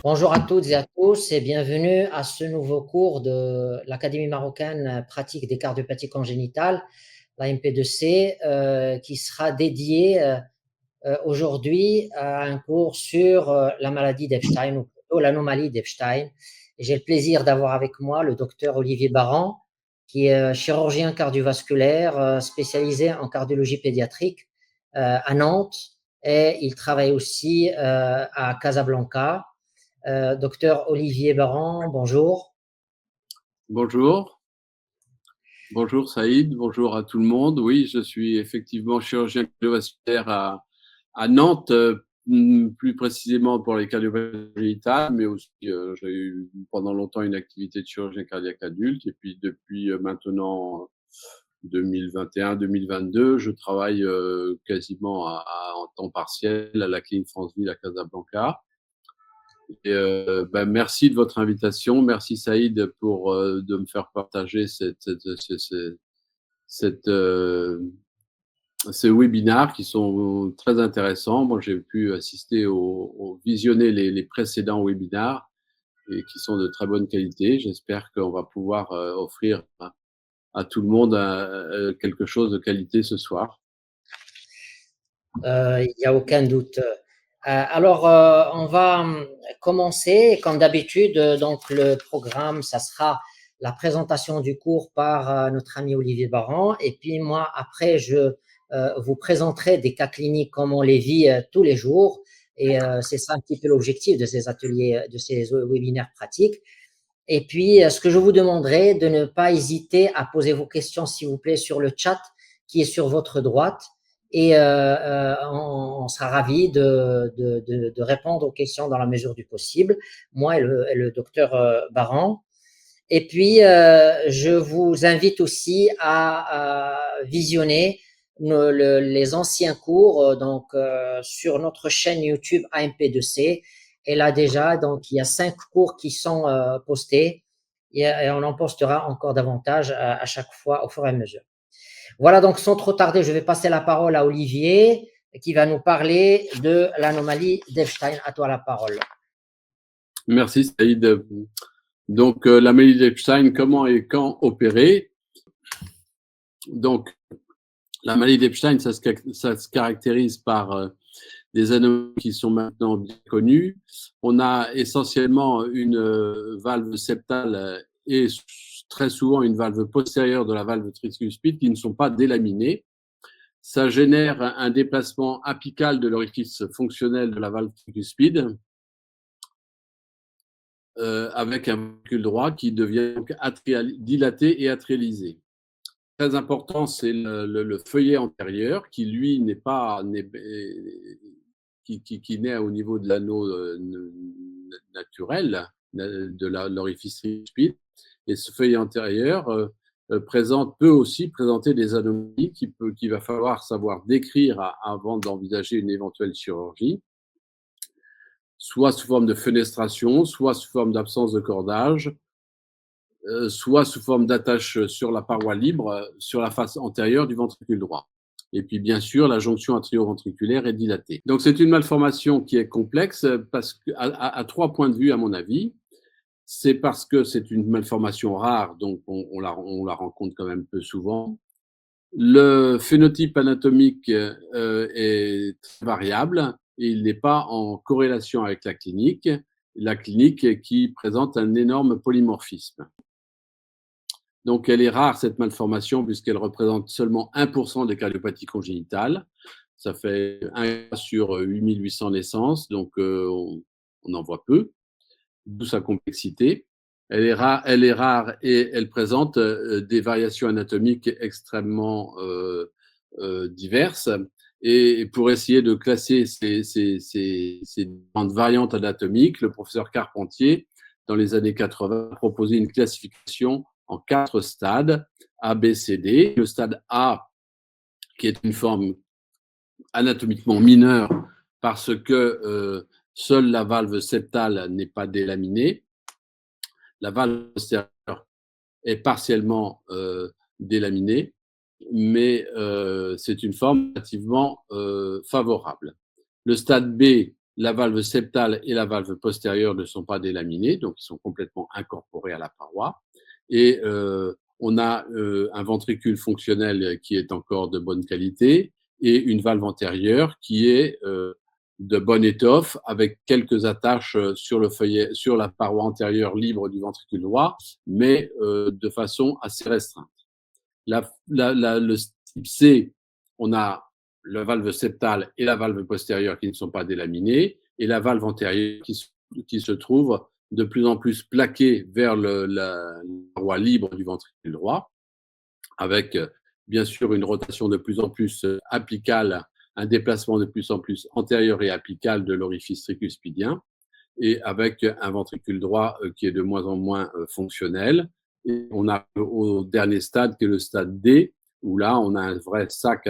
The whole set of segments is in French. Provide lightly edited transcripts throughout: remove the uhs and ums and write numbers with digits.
Bonjour à toutes et à tous et bienvenue à ce nouveau cours de l'Académie marocaine pratique des cardiopathie congénitales, la MP2C, qui sera dédié aujourd'hui à un cours sur la maladie d'Epstein ou plutôt l'anomalie d'Epstein. Et j'ai le plaisir d'avoir avec moi le docteur Olivier Baran, qui est chirurgien cardiovasculaire spécialisé en cardiologie pédiatrique à Nantes et il travaille aussi à Casablanca. Docteur Olivier Baran, bonjour. Bonjour. Bonjour Saïd, bonjour à tout le monde. Oui, je suis effectivement chirurgien cardiovasculaire à Nantes, plus précisément pour les cardiopathies congénitales, mais aussi j'ai eu pendant longtemps une activité de chirurgien cardiaque adulte. Et puis depuis maintenant 2021-2022, je travaille quasiment en temps partiel à la clinique Franceville à Casablanca. Et merci de votre invitation. Merci Saïd pour de me faire partager ces webinaires qui sont très intéressants. Moi, j'ai pu assister visionner les précédents webinaires et qui sont de très bonne qualité. J'espère qu'on va pouvoir offrir à tout le monde quelque chose de qualité ce soir. Il n'y a aucun doute. Alors, on va commencer, comme d'habitude, donc le programme, ça sera la présentation du cours par notre ami Olivier Baran. Et puis moi, après, je vous présenterai des cas cliniques comme on les vit tous les jours. Et c'est ça un petit peu l'objectif de ces ateliers, de ces webinaires pratiques. Et puis, ce que je vous demanderai, de ne pas hésiter à poser vos questions, s'il vous plaît, sur le chat qui est sur votre droite. Et on sera ravis de répondre aux questions dans la mesure du possible, moi et le docteur Baran. Et puis, je vous invite aussi à visionner les anciens cours donc, sur notre chaîne YouTube AMP2C. Et là déjà, donc, il y a 5 cours qui sont postés et on en postera encore davantage à chaque fois au fur et à mesure. Voilà, donc sans trop tarder, je vais passer la parole à Olivier qui va nous parler de l'anomalie d'Epstein. À toi la parole. Merci Saïd. Donc, la maladie d'Epstein, comment et quand opérer? Donc, la maladie d'Epstein, ça se caractérise par des anomalies qui sont maintenant bien connues. On a essentiellement une valve septale et très souvent une valve postérieure de la valve tricuspide qui ne sont pas délaminées. Ça génère un déplacement apical de l'orifice fonctionnel de la valve tricuspide avec un ventricule droit qui devient dilaté et atrialisé. Très important, c'est le feuillet antérieur qui, lui, qui naît au niveau de l'anneau naturel de l'orifice tricuspide. Et ce feuillet antérieur peut aussi présenter des anomalies qu'il va falloir savoir décrire avant d'envisager une éventuelle chirurgie, soit sous forme de fenestration, soit sous forme d'absence de cordage, soit sous forme d'attache sur la paroi libre, sur la face antérieure du ventricule droit. Et puis, bien sûr, la jonction atrioventriculaire est dilatée. Donc, c'est une malformation qui est complexe parce que, à 3 points de vue, à mon avis. C'est parce que c'est une malformation rare, donc on la rencontre quand même peu souvent. Le phénotype anatomique est très variable et il n'est pas en corrélation avec la clinique qui présente un énorme polymorphisme. Donc, elle est rare, cette malformation, puisqu'elle représente seulement 1% des cardiopathies congénitales. Ça fait 1 cas sur 8800 naissances, donc on en voit peu, d'où sa complexité. Elle est rare et elle présente des variations anatomiques extrêmement diverses. Et pour essayer de classer ces différentes variantes anatomiques, le professeur Carpentier, dans les années 80, a proposé une classification en 4 stades, A, B, C, D. Le stade A, qui est une forme anatomiquement mineure parce que seule la valve septale n'est pas délaminée. La valve postérieure est partiellement délaminée, mais c'est une forme relativement favorable. Le stade B la valve septale et la valve postérieure ne sont pas délaminées, donc ils sont complètement incorporés à la paroi. Et on a un ventricule fonctionnel qui est encore de bonne qualité et une valve antérieure qui est de bonne étoffe avec quelques attaches sur le feuillet, sur la paroi antérieure libre du ventricule droit, mais de façon assez restreinte. Le type C, on a la valve septale et la valve postérieure qui ne sont pas délaminées, et la valve antérieure qui se trouve de plus en plus plaquée vers la paroi libre du ventricule droit, avec bien sûr une rotation de plus en plus apicale, un déplacement de plus en plus antérieur et apical de l'orifice tricuspidien, et avec un ventricule droit qui est de moins en moins fonctionnel. Et on a au dernier stade, qui est le stade D, où là, on a un vrai sac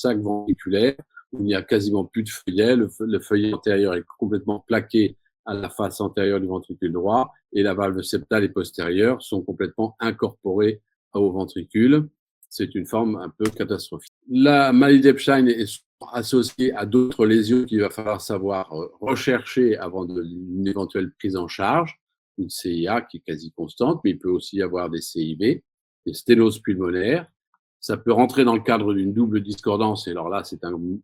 ventriculaire, où il n'y a quasiment plus de feuillet. Le feuillet antérieur est complètement plaqué à la face antérieure du ventricule droit, et la valve septale et postérieure sont complètement incorporées au ventricule. C'est une forme un peu catastrophique. La maladie d'Epstein est associée à d'autres lésions qu'il va falloir savoir rechercher avant une éventuelle prise en charge. Une CIA qui est quasi constante, mais il peut aussi y avoir des CIV, des sténoses pulmonaires. Ça peut rentrer dans le cadre d'une double discordance, et alors là, c'est une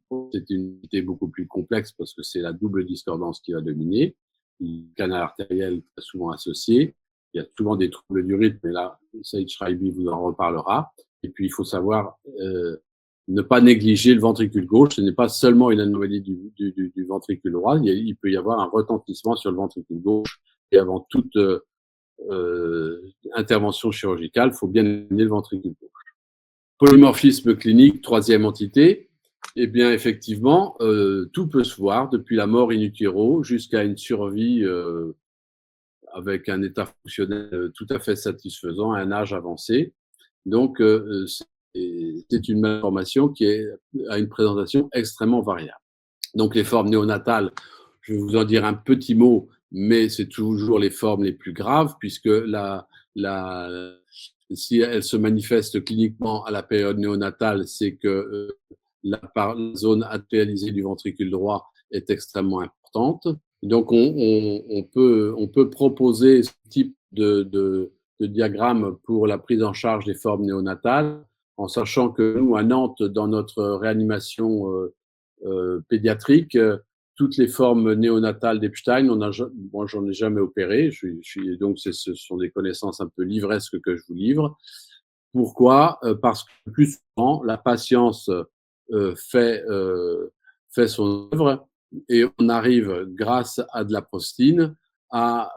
unité beaucoup plus complexe parce que c'est la double discordance qui va dominer. Le canal artériel est souvent associé. Il y a souvent des troubles du rythme, mais là, Saïd Shraibi vous en reparlera. Et puis, il faut savoir ne pas négliger le ventricule gauche. Ce n'est pas seulement une anomalie du ventricule droit. Il peut y avoir un retentissement sur le ventricule gauche. Et avant toute intervention chirurgicale, il faut bien éliminer le ventricule gauche. Polymorphisme clinique, troisième entité. Eh bien, effectivement, tout peut se voir, depuis la mort in utero jusqu'à une survie avec un état fonctionnel tout à fait satisfaisant à un âge avancé. Donc, c'est une malformation qui a une présentation extrêmement variable. Donc, les formes néonatales, je vais vous en dire un petit mot, mais c'est toujours les formes les plus graves, puisque si elles se manifestent cliniquement à la période néonatale, c'est que la zone atrialisée du ventricule droit est extrêmement importante. Donc, on peut proposer ce type de diagramme pour la prise en charge des formes néonatales, en sachant que nous, à Nantes, dans notre réanimation pédiatrique, toutes les formes néonatales d'Epstein, moi, j'en ai jamais opéré. Donc, ce sont des connaissances un peu livresques que je vous livre. Pourquoi? Parce que plus souvent, la patience fait son œuvre et on arrive, grâce à de la prostine, à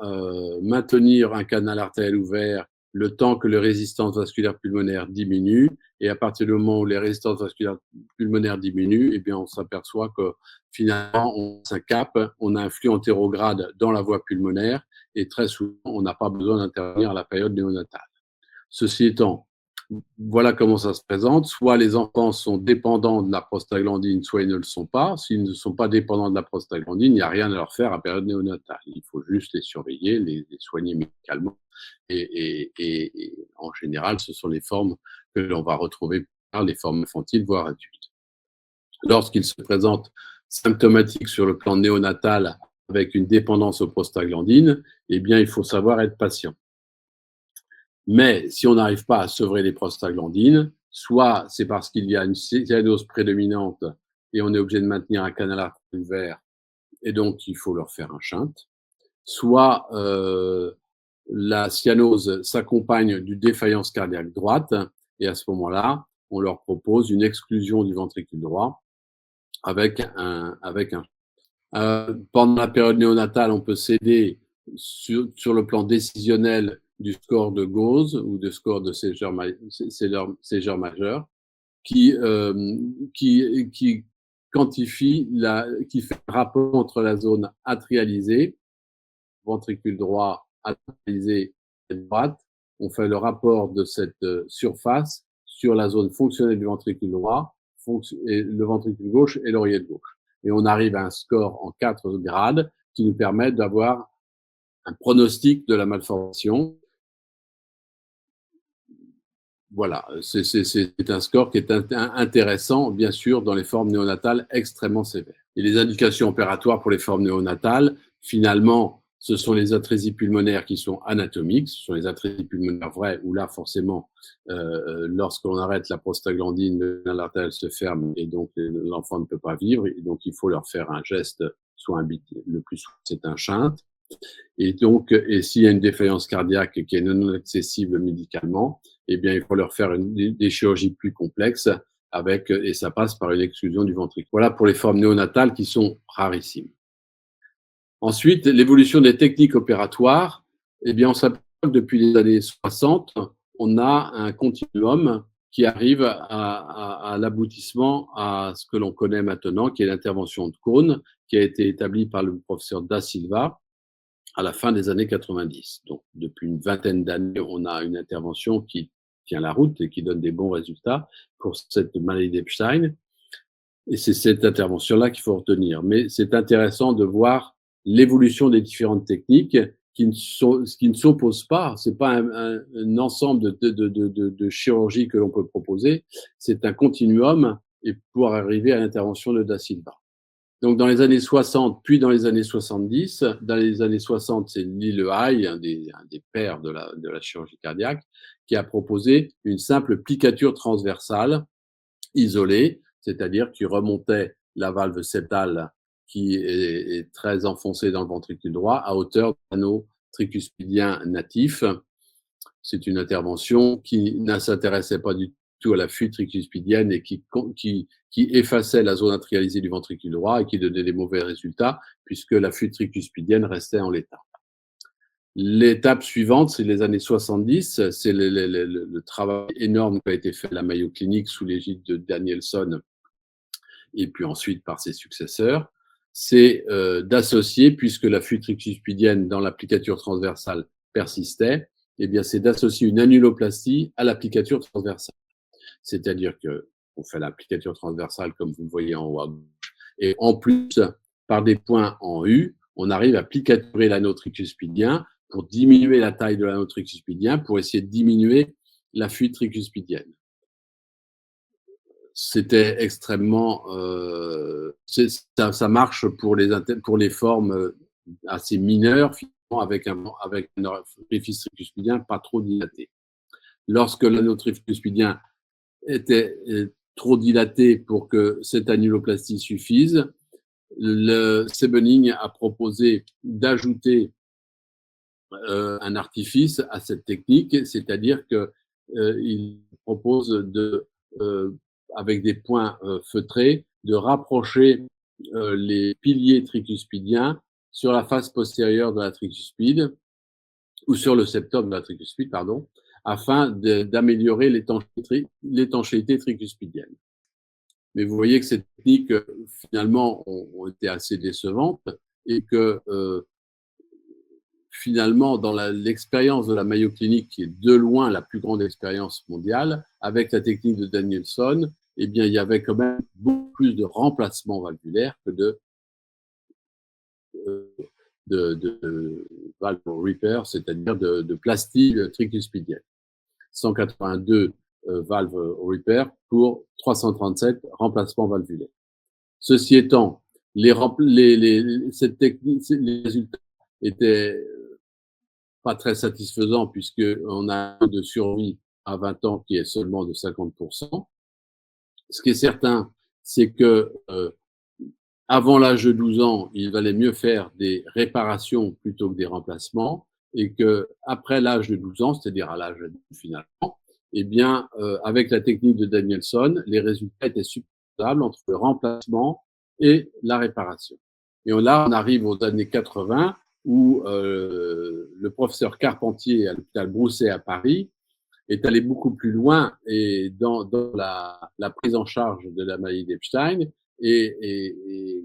maintenir un canal artériel ouvert le temps que les résistances vasculaires pulmonaires diminuent. Et à partir du moment où les résistances vasculaires pulmonaires diminuent, eh bien, on s'aperçoit que finalement, on passe un cap, on a un flux antérograde dans la voie pulmonaire et très souvent, on n'a pas besoin d'intervenir à la période néonatale. Ceci étant, voilà comment ça se présente. Soit les enfants sont dépendants de la prostaglandine, soit ils ne le sont pas. S'ils ne sont pas dépendants de la prostaglandine, il n'y a rien à leur faire à période néonatale. Il faut juste les surveiller, les soigner médicalement. Et en général, ce sont les formes que l'on va retrouver par les formes infantiles, voire adultes. Lorsqu'ils se présentent symptomatiques sur le plan néonatal avec une dépendance aux prostaglandines, eh bien, il faut savoir être patient. Mais si on n'arrive pas à sevrer les prostaglandines, soit c'est parce qu'il y a une cyanose prédominante et on est obligé de maintenir un canal artériel ouvert et donc il faut leur faire un shunt, soit la cyanose s'accompagne d'une défaillance cardiaque droite et à ce moment-là, on leur propose une exclusion du ventricule droit avec un pendant la période néonatale, on peut s'aider sur le plan décisionnel du score de Gauss ou de score de Séger majeur, qui quantifie, qui fait un rapport entre la zone atrialisée, ventricule droit, atrialisé et droite. On fait le rapport de cette surface sur la zone fonctionnelle du ventricule droit, et le ventricule gauche et l'oreillette gauche. Et on arrive à un score en 4 grades qui nous permet d'avoir un pronostic de la malformation. Voilà, c'est un score qui est intéressant, bien sûr, dans les formes néonatales extrêmement sévères. Et les indications opératoires pour les formes néonatales, finalement, ce sont les atrésies pulmonaires qui sont anatomiques, ce sont les atrésies pulmonaires vraies, où là, forcément, lorsqu'on arrête la prostaglandine, le canal artériel se ferme et donc l'enfant ne peut pas vivre. Et donc, il faut leur faire un geste, soit le plus souvent, c'est un shunt. Et donc, s'il y a une défaillance cardiaque qui est non accessible médicalement, eh bien, il faut leur faire des chirurgies plus complexes et ça passe par une exclusion du ventricule. Voilà pour les formes néonatales qui sont rarissimes. Ensuite, l'évolution des techniques opératoires, eh bien, on s'aperçoit que depuis les années 60, on a un continuum qui arrive à l'aboutissement à ce que l'on connaît maintenant, qui est l'intervention de Cone, qui a été établie par le professeur Da Silva à la fin des années 90. Donc, depuis une vingtaine d'années, on a une intervention qui tient la route et qui donne des bons résultats pour cette maladie d'Epstein. Et c'est cette intervention-là qu'il faut retenir. Mais c'est intéressant de voir l'évolution des différentes techniques qui ne s'opposent pas. C'est pas un ensemble de chirurgie que l'on peut proposer. C'est un continuum et pour arriver à l'intervention de Da Silva. Donc, dans les années 60, puis dans les années 70, dans les années 60, c'est Lee Lehigh, un des pères de la chirurgie cardiaque, qui a proposé une simple plicature transversale isolée, c'est-à-dire qui remontait la valve septale qui est très enfoncée dans le ventricule droit à hauteur d'un anneau tricuspidien natif. C'est une intervention qui ne s'intéressait pas du tout à la fuite tricuspidienne et qui effaçait la zone atrialisée du ventricule droit et qui donnait des mauvais résultats puisque la fuite tricuspidienne restait en l'état. L'étape suivante, c'est les années 70, c'est le travail énorme qui a été fait à la Mayo Clinic sous l'égide de Danielson et puis ensuite par ses successeurs, c'est d'associer, puisque la fuite tricuspidienne dans l'applicature transversale persistait, eh bien c'est d'associer une annuloplastie à l'applicature transversale. C'est-à-dire qu'on fait l'applicature transversale comme vous le voyez en haut à gauche, et en plus, par des points en U, on arrive à plicaturer l'anneau tricuspidien pour diminuer la taille de l'anneau tricuspidien, pour essayer de diminuer la fuite tricuspidienne. C'était extrêmement… ça marche pour les formes assez mineures, finalement, avec un orifice tricuspidien pas trop dilaté. Lorsque l'anneau tricuspidien était trop dilaté pour que cette annuloplastie suffise, Sebening a proposé d'ajouter un artifice à cette technique, c'est-à-dire qu'il propose avec des points feutrés, de rapprocher les piliers tricuspidiens sur la face postérieure de la tricuspide, ou sur le septum de la tricuspide, pardon, afin d'améliorer l'étanchéité tricuspidienne. Mais vous voyez que ces techniques, finalement, ont été assez décevantes et que finalement, dans l'expérience de la Mayo Clinic, qui est de loin la plus grande expérience mondiale, avec la technique de Danielson, eh bien, il y avait quand même beaucoup plus de remplacements valvulaires que de valve repair, c'est-à-dire de plastie tricuspidienne. 182 valves repair pour 337 remplacements valvulaires. Ceci étant, cette technique, les résultats étaient pas très satisfaisants puisqu'on a un de survie à 20 ans qui est seulement de 50%. Ce qui est certain, c'est que avant l'âge de 12 ans, il valait mieux faire des réparations plutôt que des remplacements, et que après l'âge de 12 ans, c'est-à-dire à l'âge adulte finalement, eh bien, avec la technique de Danielson, les résultats étaient supportables entre le remplacement et la réparation. Et là, on arrive aux années 80 où le professeur Carpentier à l'hôpital Broussais à Paris est allé beaucoup plus loin et dans la prise en charge de la maladie d'Epstein et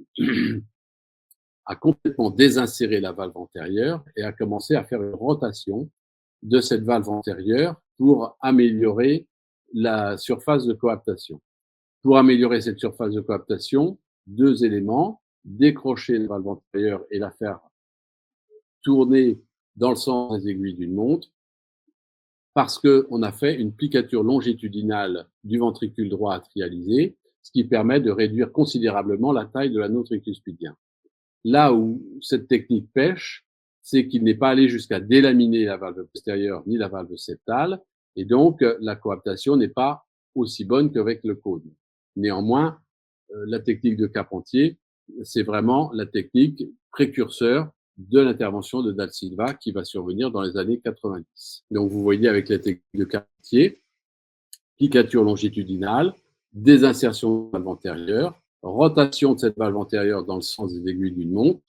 a complètement désinséré la valve antérieure et a commencé à faire une rotation de cette valve antérieure pour améliorer la surface de coaptation. Pour améliorer cette surface de coaptation, deux éléments, décrocher la valve antérieure et la faire tourner dans le sens des aiguilles d'une montre, parce qu'on a fait une plicature longitudinale du ventricule droit atrialisé, ce qui permet de réduire considérablement la taille de l'anneau tricuspidien. Là où cette technique pêche, c'est qu'il n'est pas allé jusqu'à délaminer la valve postérieure ni la valve septale, et donc la coaptation n'est pas aussi bonne qu'avec le cône. Néanmoins, la technique de Carpentier, c'est vraiment la technique précurseur de l'intervention de Da Silva qui va survenir dans les années 90. Donc vous voyez avec la technique de Carpentier, piqûre longitudinale, désinsertion de la valve antérieure, rotation de cette valve antérieure dans le sens des aiguilles d'une montre,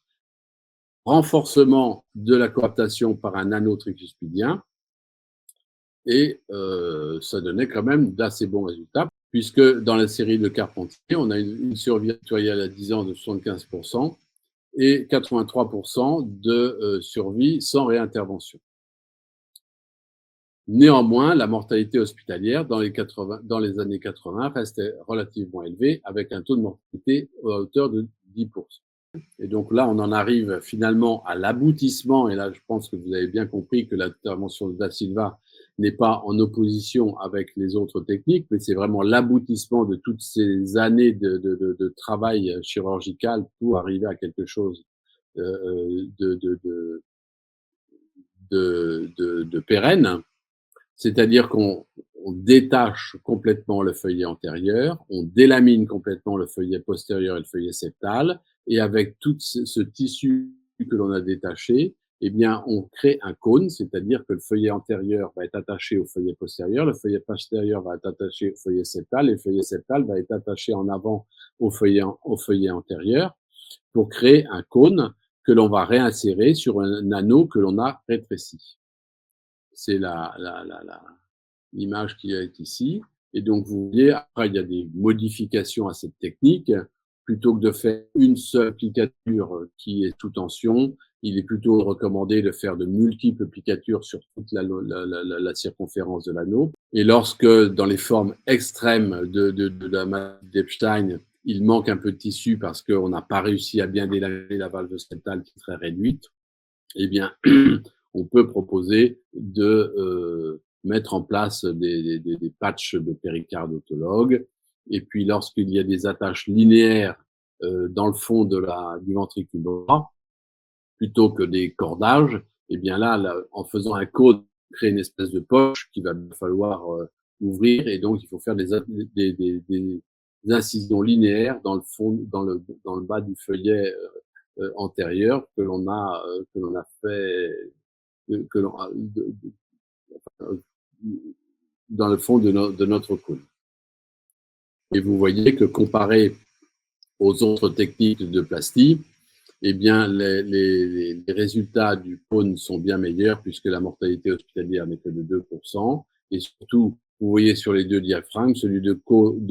renforcement de la coaptation par un anneau tricuspidien, et ça donnait quand même d'assez bons résultats, puisque dans la série de Carpentier, on a une survie actuarielle à 10 ans de 75% et 83% de survie sans réintervention. Néanmoins, la mortalité hospitalière dans les années 80 restait relativement élevée, avec un taux de mortalité à hauteur de 10%. Et donc là, on en arrive finalement à l'aboutissement, et là, je pense que vous avez bien compris que l'intervention de Da Silva n'est pas en opposition avec les autres techniques, mais c'est vraiment l'aboutissement de toutes ces années de travail chirurgical pour arriver à quelque chose de pérenne. C'est-à-dire qu'on détache complètement le feuillet antérieur, on délamine complètement le feuillet postérieur et le feuillet septal, et avec tout ce tissu que l'on a détaché, eh bien, on crée un cône, c'est-à-dire que le feuillet antérieur va être attaché au feuillet postérieur, le feuillet postérieur va être attaché au feuillet septal, et le feuillet septal va être attaché en avant au feuillet antérieur, pour créer un cône que l'on va réinsérer sur un anneau que l'on a rétréci. C'est l'image qui est ici. Et donc, vous voyez, après, il y a des modifications à cette technique. Plutôt que de faire une seule applicature qui est sous tension, il est plutôt recommandé de faire de multiples applicatures sur toute la circonférence de l'anneau. Et lorsque, dans les formes extrêmes de la maladie d'Epstein, il manque un peu de tissu parce qu'on n'a pas réussi à bien délaminer la valve septale qui est très réduite, eh bien, on peut proposer de mettre en place des patchs de péricarde autologue. Et puis, lorsqu'il y a des attaches linéaires dans le fond du ventricule droit, plutôt que des cordages, eh bien là, en faisant un cône, on crée une espèce de poche qu'il va falloir ouvrir. Et donc, il faut faire des incisions linéaires dans le fond, dans le bas du feuillet antérieur que l'on a fait dans le fond de notre cône. Et vous voyez que comparé aux autres techniques de plastie, eh bien, les résultats du cône sont bien meilleurs puisque la mortalité hospitalière n'est que de 2%. Et surtout, vous voyez sur les deux diaphragmes, celui de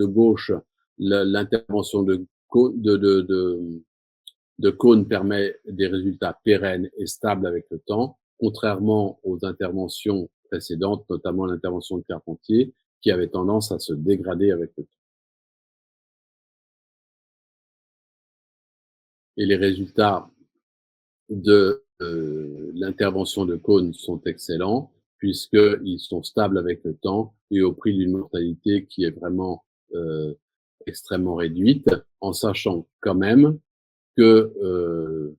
gauche, l'intervention de cône permet des résultats pérennes et stables avec le temps, contrairement aux interventions précédentes, notamment l'intervention de Carpentier, qui avait tendance à se dégrader avec le temps. Et les résultats de l'intervention de cône sont excellents, puisqu'ils sont stables avec le temps et au prix d'une mortalité qui est vraiment extrêmement réduite, en sachant quand même que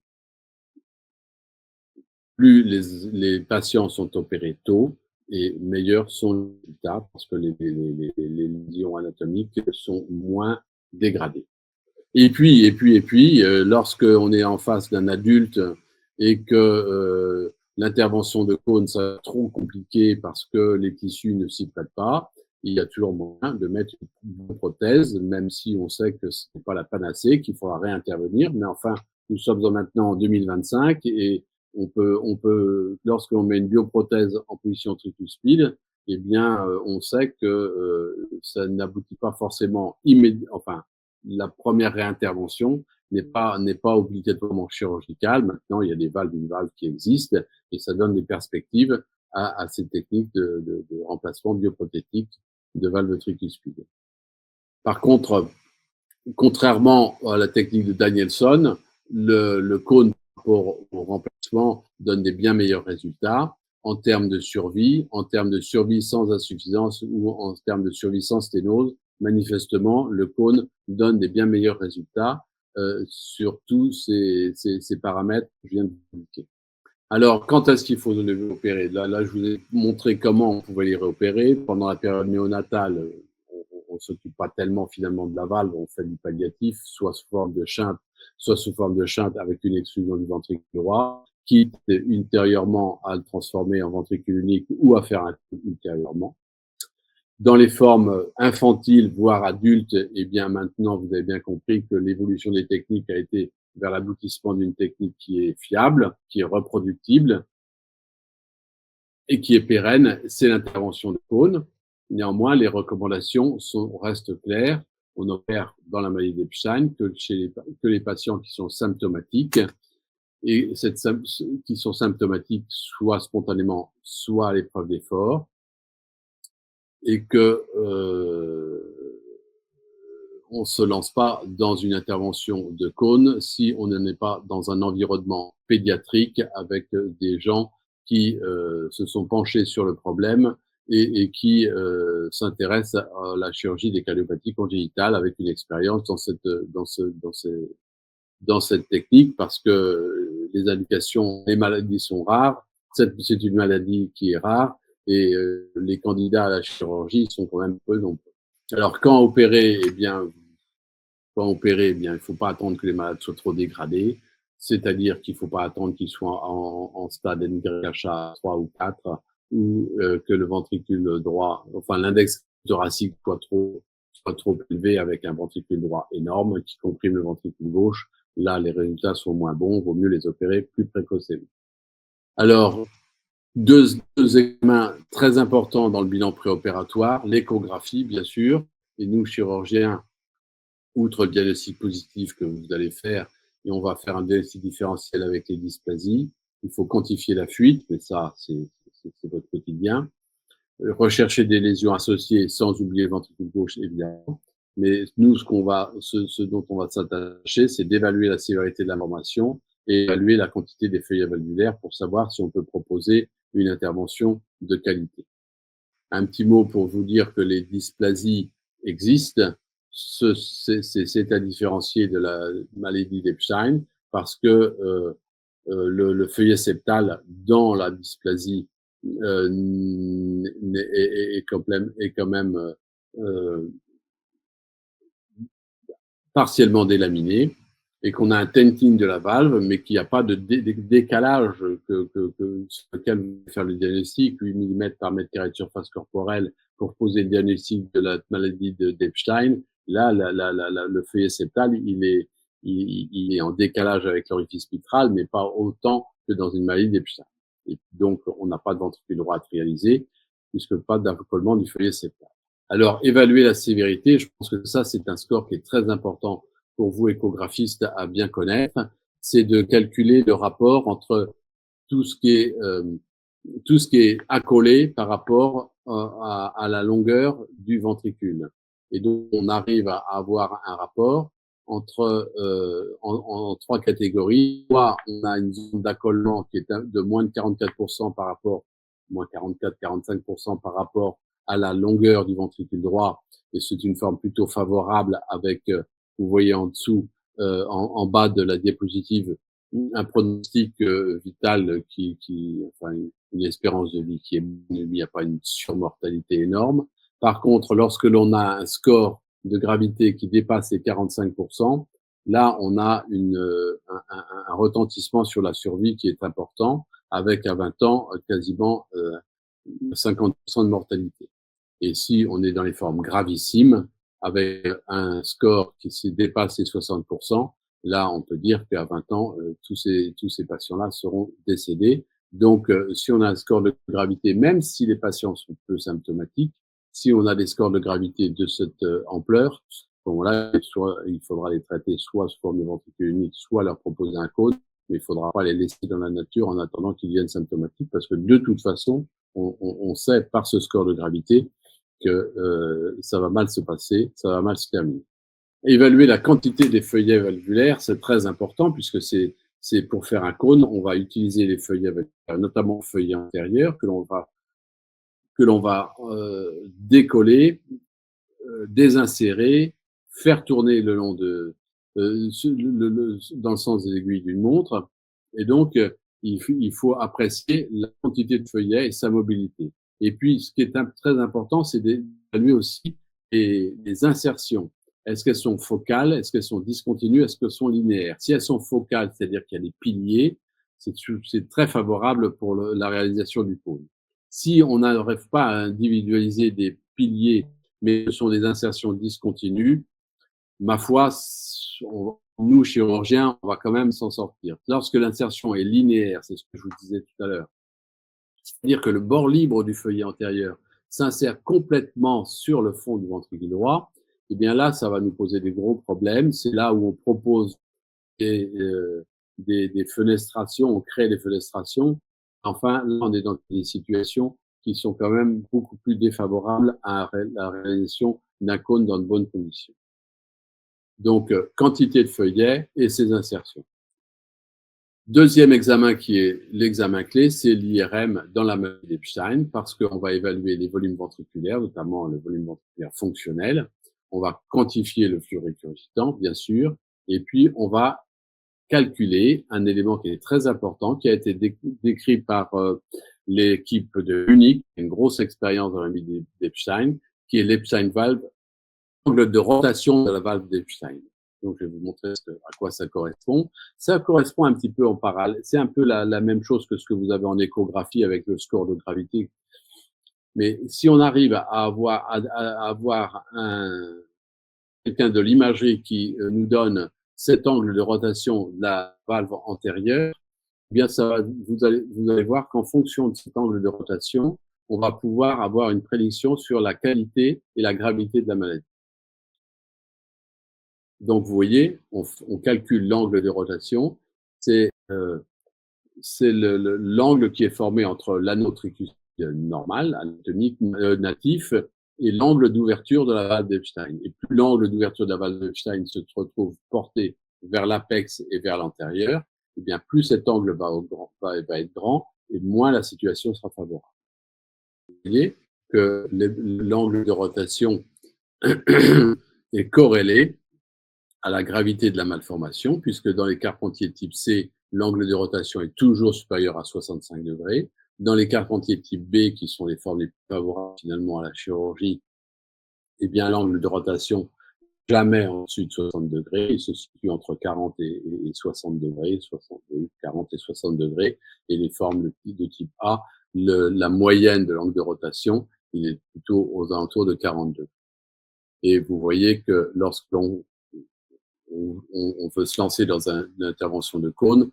plus les patients sont opérés tôt, et meilleurs sont les résultats parce que les lésions anatomiques sont moins dégradées. Et puis, lorsqu'on est en face d'un adulte et que l'intervention de cône c'est trop compliqué parce que les tissus ne s'y prêtent pas, il y a toujours moyen de mettre une prothèse, même si on sait que ce n'est pas la panacée, qu'il faudra réintervenir. Mais enfin, nous sommes maintenant en 2025 et on peut, lorsqu'on met une bioprothèse en position tricuspide, eh bien, on sait que ça n'aboutit pas forcément enfin, la première réintervention n'est pas obligatoirement chirurgicale. Maintenant, il y a des valves, une valve qui existent et ça donne des perspectives à ces techniques de remplacement bioprothétique de valve tricuspide. Par contre, contrairement à la technique de Danielson, le cône au remplacement donne des bien meilleurs résultats en termes de survie sans insuffisance ou en termes de survie sans sténose manifestement, le cône donne des bien meilleurs résultats sur tous ces paramètres que je viens de vous indiquer. Alors, quand est-ce qu'il faut les réopérer? Là, je vous ai montré comment on pouvait les réopérer. Pendant la période néonatale, on ne s'occupe pas tellement finalement de la valve, on fait du palliatif, soit sous forme de shunt, soit sous forme de shunt avec une exclusion du ventricule droit, quitte ultérieurement à le transformer en ventricule unique ou à faire un coup ultérieurement. Dans les formes infantiles, voire adultes, eh bien maintenant, vous avez bien compris que l'évolution des techniques a été vers l'aboutissement d'une technique qui est fiable, qui est reproductible et qui est pérenne, c'est l'intervention de cône. Néanmoins, les recommandations restent claires. On opère dans la maladie d'Epstein que les patients qui sont symptomatiques et qui sont symptomatiques soit spontanément, soit à l'épreuve d'effort, et que on se lance pas dans une intervention de cône si on n'en est pas dans un environnement pédiatrique avec des gens qui se sont penchés sur le problème et qui s'intéressent à la chirurgie des cardiopathies congénitales avec une expérience dans cette technique parce que les indications, les maladies sont rares. C'est une maladie qui est rare et les candidats à la chirurgie sont quand même peu nombreux. Alors, quand opérer, eh bien, il ne faut pas attendre que les malades soient trop dégradés, c'est-à-dire qu'il ne faut pas attendre qu'ils soient en stade NYHA 3 ou 4 ou que le ventricule droit, enfin l'index thoracique soit trop élevé avec un ventricule droit énorme qui comprime le ventricule gauche. Là, les résultats sont moins bons, vaut mieux les opérer plus précocement. Alors, deux examens très importants dans le bilan préopératoire, l'échographie, bien sûr, et nous, chirurgiens, outre le diagnostic positif que vous allez faire, et on va faire un diagnostic différentiel avec les dysplasies, il faut quantifier la fuite, mais ça, c'est votre quotidien. Rechercher des lésions associées sans oublier le ventricule gauche, évidemment. Mais nous, ce dont on va s'attacher, c'est d'évaluer la sévérité de la malformation et évaluer la quantité des feuillets valvulaires pour savoir si on peut proposer une intervention de qualité. Un petit mot pour vous dire que les dysplasies existent. C'est à différencier de la maladie d'Epstein parce que le feuillet septal dans la dysplasie est quand même partiellement délaminé et qu'on a un tenting de la valve, mais qu'il n'y a pas de décalage sur lequel vous pouvez faire le diagnostic, 8 mm par mètre carré de surface corporelle pour poser le diagnostic de la maladie d'Epstein. Là, le feuillet septal, il est en décalage avec l'orifice mitral, mais pas autant que dans une maladie d'Epstein. Et donc, on n'a pas de ventricule droit à réaliser, puisque pas d'accolement du feuillet septal. Alors, évaluer la sévérité, je pense que ça, c'est un score qui est très important pour vous, échographistes, à bien connaître. C'est de calculer le rapport entre tout ce qui est accolé par rapport à la longueur du ventricule. Et donc, on arrive à avoir un rapport entre en trois catégories. Soit on a une zone d'accollement qui est de moins de 44% par rapport, moins 44-45% par rapport à la longueur du ventricule droit, et c'est une forme plutôt favorable avec, vous voyez en dessous, en bas de la diapositive, un pronostic vital enfin, une espérance de vie qui est bonne, il n'y a pas une surmortalité énorme. Par contre, lorsque l'on a un score de gravité qui dépasse les 45%, là, on a un retentissement sur la survie qui est important, avec à 20 ans quasiment 50% de mortalité. Et si on est dans les formes gravissimes, avec un score qui dépasse les 60%, là, on peut dire qu'à 20 ans, tous ces patients-là seront décédés. Donc, si on a un score de gravité, même si les patients sont peu symptomatiques, si on a des scores de gravité de cette ampleur, bon, là, il faudra les traiter soit sous forme de ventricule unique, soit leur proposer un cône, mais il faudra pas les laisser dans la nature en attendant qu'ils deviennent symptomatiques, parce que de toute façon, on sait par ce score de gravité que ça va mal se passer, ça va mal se terminer. Évaluer la quantité des feuillets valvulaires, c'est très important puisque c'est pour faire un cône, on va utiliser les feuillets valvulaires, notamment feuillets antérieurs que l'on va décoller désinsérer, faire tourner le long de, dans le sens des aiguilles d'une montre. Et donc, il faut apprécier la quantité de feuillet et sa mobilité. Et puis, ce qui est très important, c'est d'évaluer aussi les insertions. Est-ce qu'elles sont focales? Est-ce qu'elles sont discontinues? Est-ce qu'elles sont linéaires? Si elles sont focales, c'est-à-dire qu'il y a des piliers, c'est très favorable pour la réalisation du cône. Si on n'arrive pas à individualiser des piliers, mais ce sont des insertions discontinues, ma foi, nous, chirurgiens, on va quand même s'en sortir. Lorsque l'insertion est linéaire, c'est ce que je vous disais tout à l'heure, c'est-à-dire que le bord libre du feuillet antérieur s'insère complètement sur le fond du ventricule droit, eh bien là, ça va nous poser des gros problèmes. C'est là où on propose des fenestrations, on crée des fenestrations. Enfin, là, on est dans des situations qui sont quand même beaucoup plus défavorables à la réalisation d'un cône dans de bonnes conditions. Donc, quantité de feuillets et ses insertions. Deuxième examen qui est l'examen clé, c'est l'IRM dans la maladie d'Epstein, parce qu'on va évaluer les volumes ventriculaires, notamment le volume ventriculaire fonctionnel. On va quantifier le flux récurgitant, bien sûr, et puis on va calculer un élément qui est très important, qui a été décrit par l'équipe de Munich, une grosse expérience dans la maladie d'Epstein, qui est l'Epstein valve, l'angle de rotation de la valve d'Epstein. Donc, je vais vous montrer à quoi ça correspond. Ça correspond un petit peu en parallèle. C'est un peu la même chose que ce que vous avez en échographie avec le score de gravité. Mais si on arrive à avoir quelqu'un de l'imagerie qui nous donne cet angle de rotation de la valve antérieure, eh bien, vous allez voir qu'en fonction de cet angle de rotation, on va pouvoir avoir une prédiction sur la qualité et la gravité de la maladie. Donc, vous voyez, on calcule l'angle de rotation. C'est l'angle qui est formé entre l'anneau tricuspide normal, anatomique, natif, et l'angle d'ouverture de la valve d'Epstein. Et plus l'angle d'ouverture de la valve d'Epstein se retrouve porté vers l'apex et vers l'antérieur, eh bien, plus cet angle va être grand et moins la situation sera favorable. Vous voyez que l'angle de rotation est corrélé à la gravité de la malformation, puisque dans les carpentiers type C, l'angle de rotation est toujours supérieur à 65 degrés. Dans les carpentiers type B, qui sont les formes les plus favorables finalement à la chirurgie, eh bien l'angle de rotation jamais en dessus de 60 degrés, il se situe entre 40 et 60 degrés, 40 et 60 degrés, et les formes de type A, la moyenne de l'angle de rotation, il est plutôt aux alentours de 40 degrés. Et vous voyez que lorsque l'on veut se lancer dans une intervention de cône,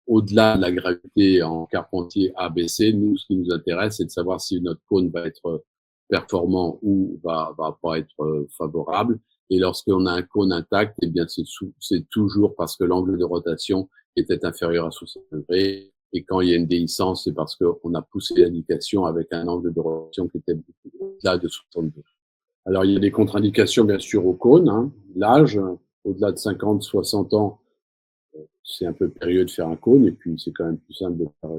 au-delà de la gravité en carpentier ABC, nous, ce qui nous intéresse, c'est de savoir si notre cône va être performant ou va pas être favorable. Et lorsqu'on a un cône intact, eh bien, c'est toujours parce que l'angle de rotation était inférieur à 60 degrés. Et quand il y a une déhiscence, c'est parce qu'on a poussé l'indication avec un angle de rotation qui était au-delà de 60 degrés. Alors, il y a des contre-indications, bien sûr, au cône, hein, l'âge, au-delà de 50, 60 ans, c'est un peu périlleux de faire un cône, et puis c'est quand même plus simple de faire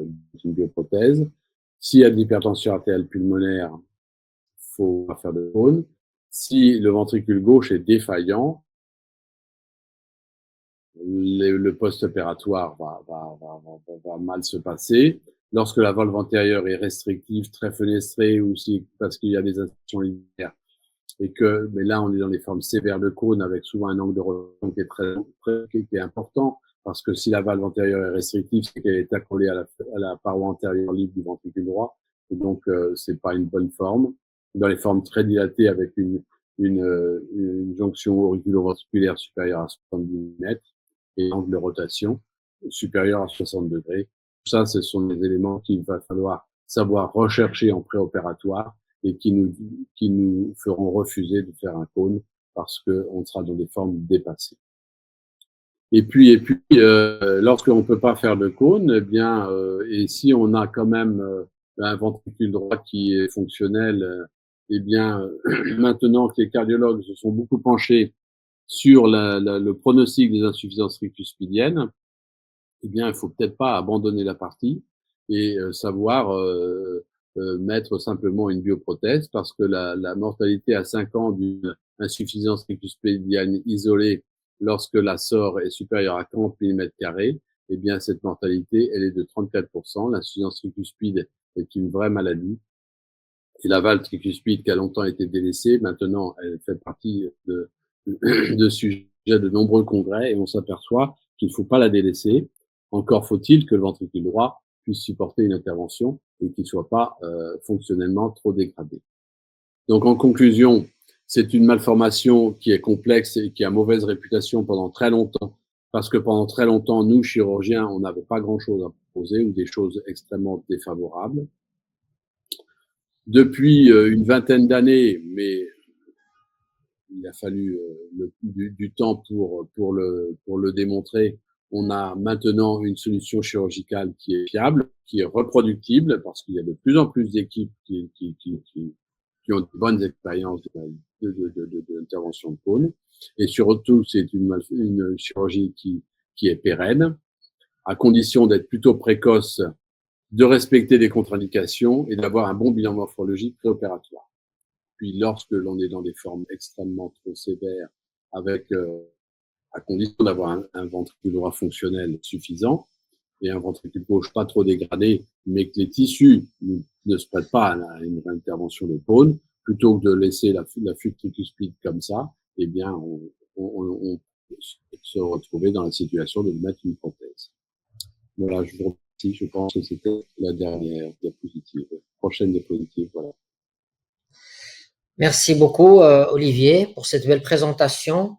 une bioprothèse. S'il y a de l'hypertension artérielle pulmonaire, il faut pas faire de cône. Si le ventricule gauche est défaillant, le post-opératoire va mal se passer. Lorsque la valve antérieure est restrictive, très fenestrée, ou si parce qu'il y a des insertions linéaires, et que, mais là, on est dans les formes sévères de cône avec souvent un angle de rotation qui est qui est important, parce que si la valve antérieure est restrictive, c'est qu'elle est accolée à la paroi antérieure libre du ventricule droit, et donc c'est pas une bonne forme. Dans les formes très dilatées avec une jonction auriculo-ventriculaire supérieure à 70 mm et angle de rotation supérieur à 60 degrés. Tout ça, ce sont des éléments qu'il va falloir savoir rechercher en préopératoire et qui nous feront refuser de faire un cône parce qu'on sera dans des formes dépassées. Et puis, lorsque l'on ne peut pas faire de cône, eh bien, et si on a quand même un ventricule droit qui est fonctionnel, eh bien, maintenant que les cardiologues se sont beaucoup penchés sur le pronostic des insuffisances tricuspidiennes, eh bien, il faut peut-être pas abandonner la partie et savoir mettre simplement une bioprothèse parce que la mortalité à 5 ans d'une insuffisance tricuspidienne isolée lorsque la SOR est supérieure à 40 mm², eh bien, cette mortalité, elle est de 34%. L'insuffisance tricuspide est une vraie maladie. Et la valve tricuspide qui a longtemps été délaissée, maintenant, elle fait partie de sujets de nombreux congrès et on s'aperçoit qu'il ne faut pas la délaisser. Encore faut-il que le ventricule droit puisse supporter une intervention et qu'il ne soit pas fonctionnellement trop dégradé. Donc, en conclusion, c'est une malformation qui est complexe et qui a mauvaise réputation pendant très longtemps, parce que pendant très longtemps, nous, chirurgiens, on n'avait pas grand-chose à proposer ou des choses extrêmement défavorables. Depuis une vingtaine d'années, mais il a fallu du temps pour le démontrer, on a maintenant une solution chirurgicale qui est fiable, qui est reproductible, parce qu'il y a de plus en plus d'équipes qui ont de bonnes expériences d'intervention de cône. Et surtout, c'est une chirurgie qui est pérenne, à condition d'être plutôt précoce, de respecter des contre-indications et d'avoir un bon bilan morphologique préopératoire. Puis, lorsque l'on est dans des formes extrêmement trop sévères, à condition d'avoir un ventricule droit fonctionnel suffisant et un ventricule gauche pas trop dégradé, mais que les tissus ne se prêtent pas à une intervention de cône, plutôt que de laisser la fugue tricuspide comme ça, eh bien, on peut se retrouver dans la situation de mettre une prothèse. Voilà, je vous remercie. Je pense que c'était la dernière diapositive. Prochaine diapositive, voilà. Merci beaucoup, Olivier, pour cette belle présentation,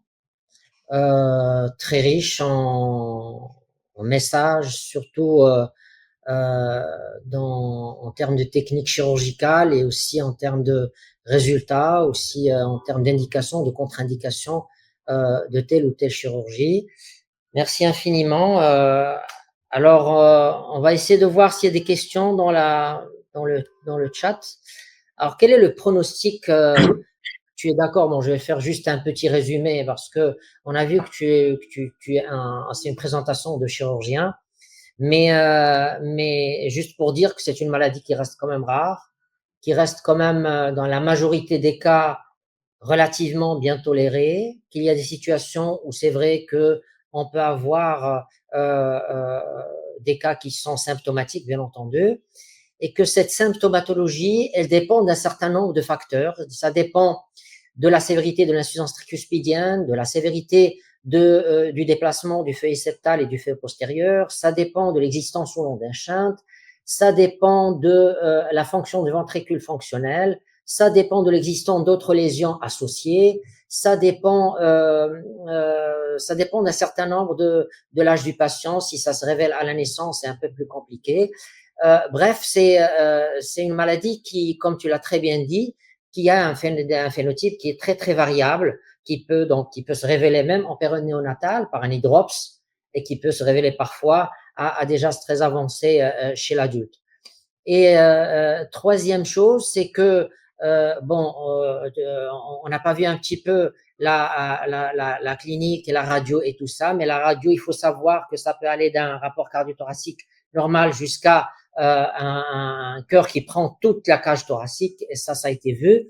très riche en messages, surtout en termes de technique chirurgicale et aussi en termes de résultats, aussi en termes d'indications, de contre-indications de telle ou telle chirurgie. Merci infiniment. Alors, on va essayer de voir s'il y a des questions dans le chat. Alors, quel est le pronostic tu es d'accord? Bon, je vais faire juste un petit résumé parce que on a vu que c'est une présentation de chirurgien, mais juste pour dire que c'est une maladie qui reste quand même rare, qui reste quand même dans la majorité des cas relativement bien tolérée, qu'il y a des situations où c'est vrai que on peut avoir des cas qui sont symptomatiques, bien entendu, et que cette symptomatologie, elle dépend d'un certain nombre de facteurs. Ça dépend de la sévérité de l'insuffisance tricuspidienne, de la sévérité du déplacement du feuillet septal et du feuillet postérieur. Ça dépend de l'existence ou non d'un shunt. Ça dépend de la fonction du ventricule fonctionnel. Ça dépend de l'existence d'autres lésions associées. Ça dépend d'un certain nombre de l'âge du patient. Si ça se révèle à la naissance, c'est un peu plus compliqué. Bref, c'est une maladie qui, comme tu l'as très bien dit, qui a un phénotype qui est très très variable, qui peut se révéler même en période néonatale par un hydrops et qui peut se révéler parfois à des âges très avancés chez l'adulte. Et troisième chose, c'est que on n'a pas vu un petit peu la clinique et la radio et tout ça, mais la radio, il faut savoir que ça peut aller d'un rapport cardio-thoracique normal jusqu'à un cœur qui prend toute la cage thoracique, et ça a été vu.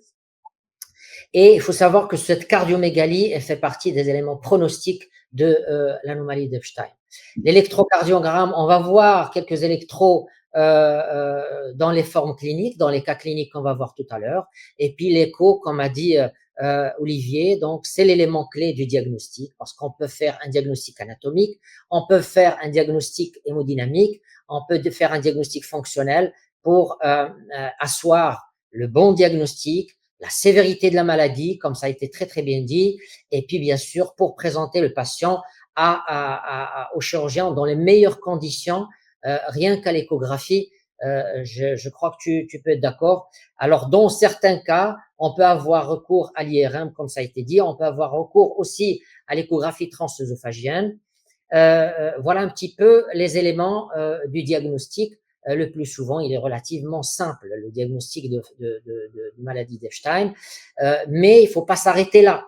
Et il faut savoir que cette cardiomégalie, elle fait partie des éléments pronostiques de l'anomalie d'Epstein. L'électrocardiogramme, on va voir quelques électros dans les formes cliniques, dans les cas cliniques qu'on va voir tout à l'heure. Et puis l'écho, comme a dit Olivier, donc c'est l'élément clé du diagnostic, parce qu'on peut faire un diagnostic anatomique, on peut faire un diagnostic hémodynamique, on peut faire un diagnostic fonctionnel pour asseoir le bon diagnostic, la sévérité de la maladie, comme ça a été très très bien dit, et puis bien sûr pour présenter le patient au chirurgien dans les meilleures conditions, rien qu'à l'échographie. Je crois que tu peux être d'accord. Alors, dans certains cas, on peut avoir recours à l'IRM, comme ça a été dit. On peut avoir recours aussi à l'échographie transœsophagienne. Voilà un petit peu les éléments du diagnostic. Le plus souvent, il est relativement simple, le diagnostic de maladie d'Epstein. Mais il ne faut pas s'arrêter là.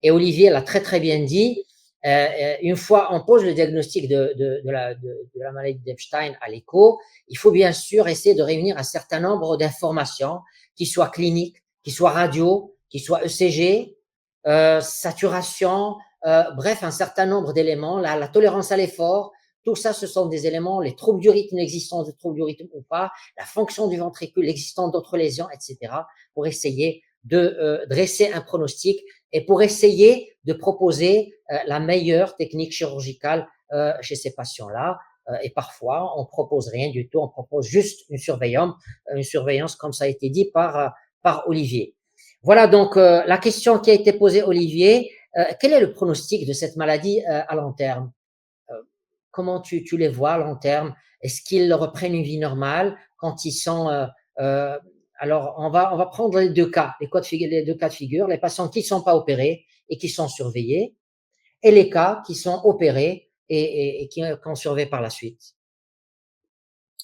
Et Olivier l'a très, très bien dit. Une fois on pose le diagnostic de la maladie d'Epstein à l'écho, il faut bien sûr essayer de réunir un certain nombre d'informations qui soient cliniques, qui soient radio, qui soient ECG, saturation, bref, un certain nombre d'éléments, la tolérance à l'effort, tout ça, ce sont des éléments, les troubles du rythme, l'existence de troubles du rythme ou pas, la fonction du ventricule, l'existence d'autres lésions, etc., pour essayer de dresser un pronostic et pour essayer de proposer la meilleure technique chirurgicale chez ces patients-là. Et parfois, on propose rien du tout, on propose juste une surveillance comme ça a été dit par Olivier. Voilà donc la question qui a été posée, Olivier. Quel est le pronostic de cette maladie à long terme? Comment tu les vois à long terme? Est-ce qu'ils reprennent une vie normale quand ils sont alors, on va prendre les deux cas, les deux cas de figure, les patients qui ne sont pas opérés et qui sont surveillés, et les cas qui sont opérés et qu'on surveille par la suite.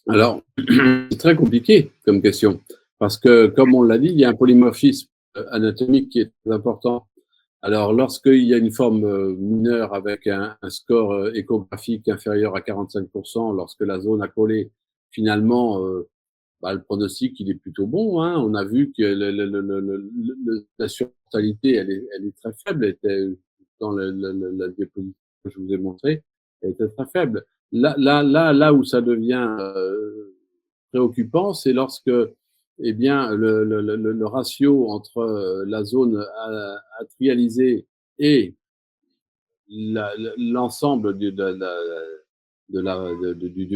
Alors, c'est très compliqué comme question, parce que, comme on l'a dit, il y a un polymorphisme anatomique qui est très important. Alors, lorsqu'il y a une forme mineure avec un score échographique inférieur à 45%, lorsque la zone a collé, finalement, le pronostic, il est plutôt bon. Hein. On a vu que la surmortalité, elle est très faible. Elle était dans la diapositive que je vous ai montrée, elle était très faible. Là où ça devient préoccupant, c'est lorsque, eh bien, le ratio entre la zone atrialisée et l'ensemble du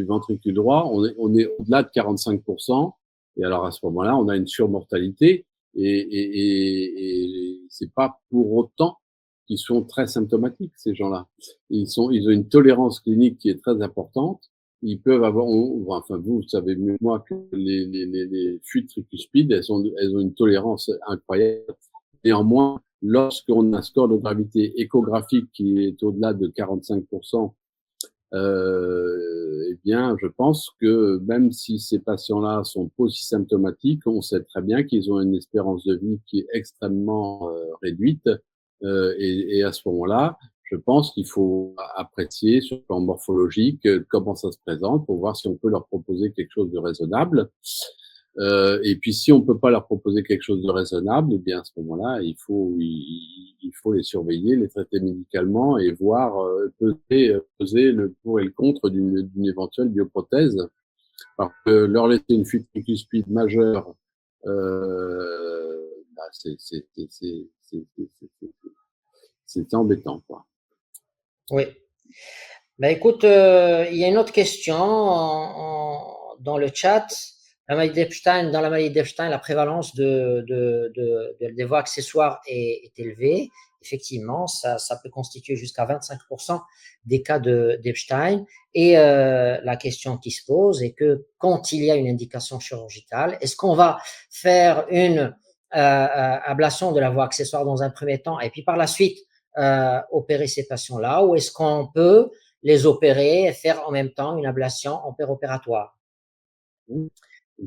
ventricule droit, on est au-delà de 45%. Et alors, à ce moment-là, on a une surmortalité et c'est pas pour autant qu'ils sont très symptomatiques, ces gens-là. Ils ont une tolérance clinique qui est très importante. Ils peuvent avoir, enfin, vous savez mieux que moi que les fuites tricuspides, elles ont une tolérance incroyable. Néanmoins, lorsqu'on a un score de gravité échographique qui est au-delà de 45%, eh bien, je pense que même si ces patients-là sont polysymptomatiques, on sait très bien qu'ils ont une espérance de vie qui est extrêmement réduite. Et à ce moment-là, je pense qu'il faut apprécier sur le plan morphologique comment ça se présente pour voir si on peut leur proposer quelque chose de raisonnable. Et puis, si on peut pas leur proposer quelque chose de raisonnable, eh bien, à ce moment-là, il faut les surveiller, les traiter médicalement et voir, peser le pour et le contre d'une éventuelle bioprothèse. Parce que leur laisser une fuite tricuspide majeure, c'est embêtant, quoi. Oui. Ben écoute, il y a une autre question dans le chat. Dans la maladie d'Epstein, la prévalence des voies accessoires est élevée. Effectivement, ça peut constituer jusqu'à 25% des cas d'Epstein. Et la question qui se pose est que quand il y a une indication chirurgicale, est-ce qu'on va faire une ablation de la voie accessoire dans un premier temps et puis par la suite opérer ces patients-là, ou est-ce qu'on peut les opérer et faire en même temps une ablation en péropératoire? On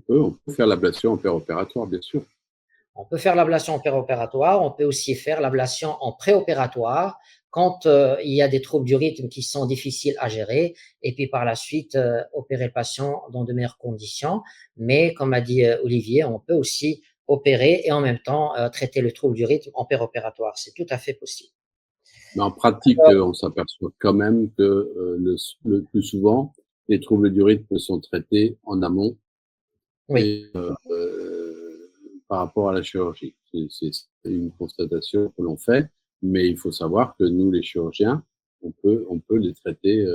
peut faire l'ablation en péropératoire, bien sûr. On peut faire l'ablation en péropératoire, on peut aussi faire l'ablation en préopératoire quand il y a des troubles du rythme qui sont difficiles à gérer, et puis par la suite opérer le patient dans de meilleures conditions. Mais comme a dit Olivier, on peut aussi opérer et en même temps traiter le trouble du rythme en péropératoire. C'est tout à fait possible. Mais en pratique, on s'aperçoit quand même que le plus souvent, les troubles du rythme sont traités en amont. Oui. Et, par rapport à la chirurgie. C'est une constatation que l'on fait, mais il faut savoir que nous, les chirurgiens, on peut les traiter,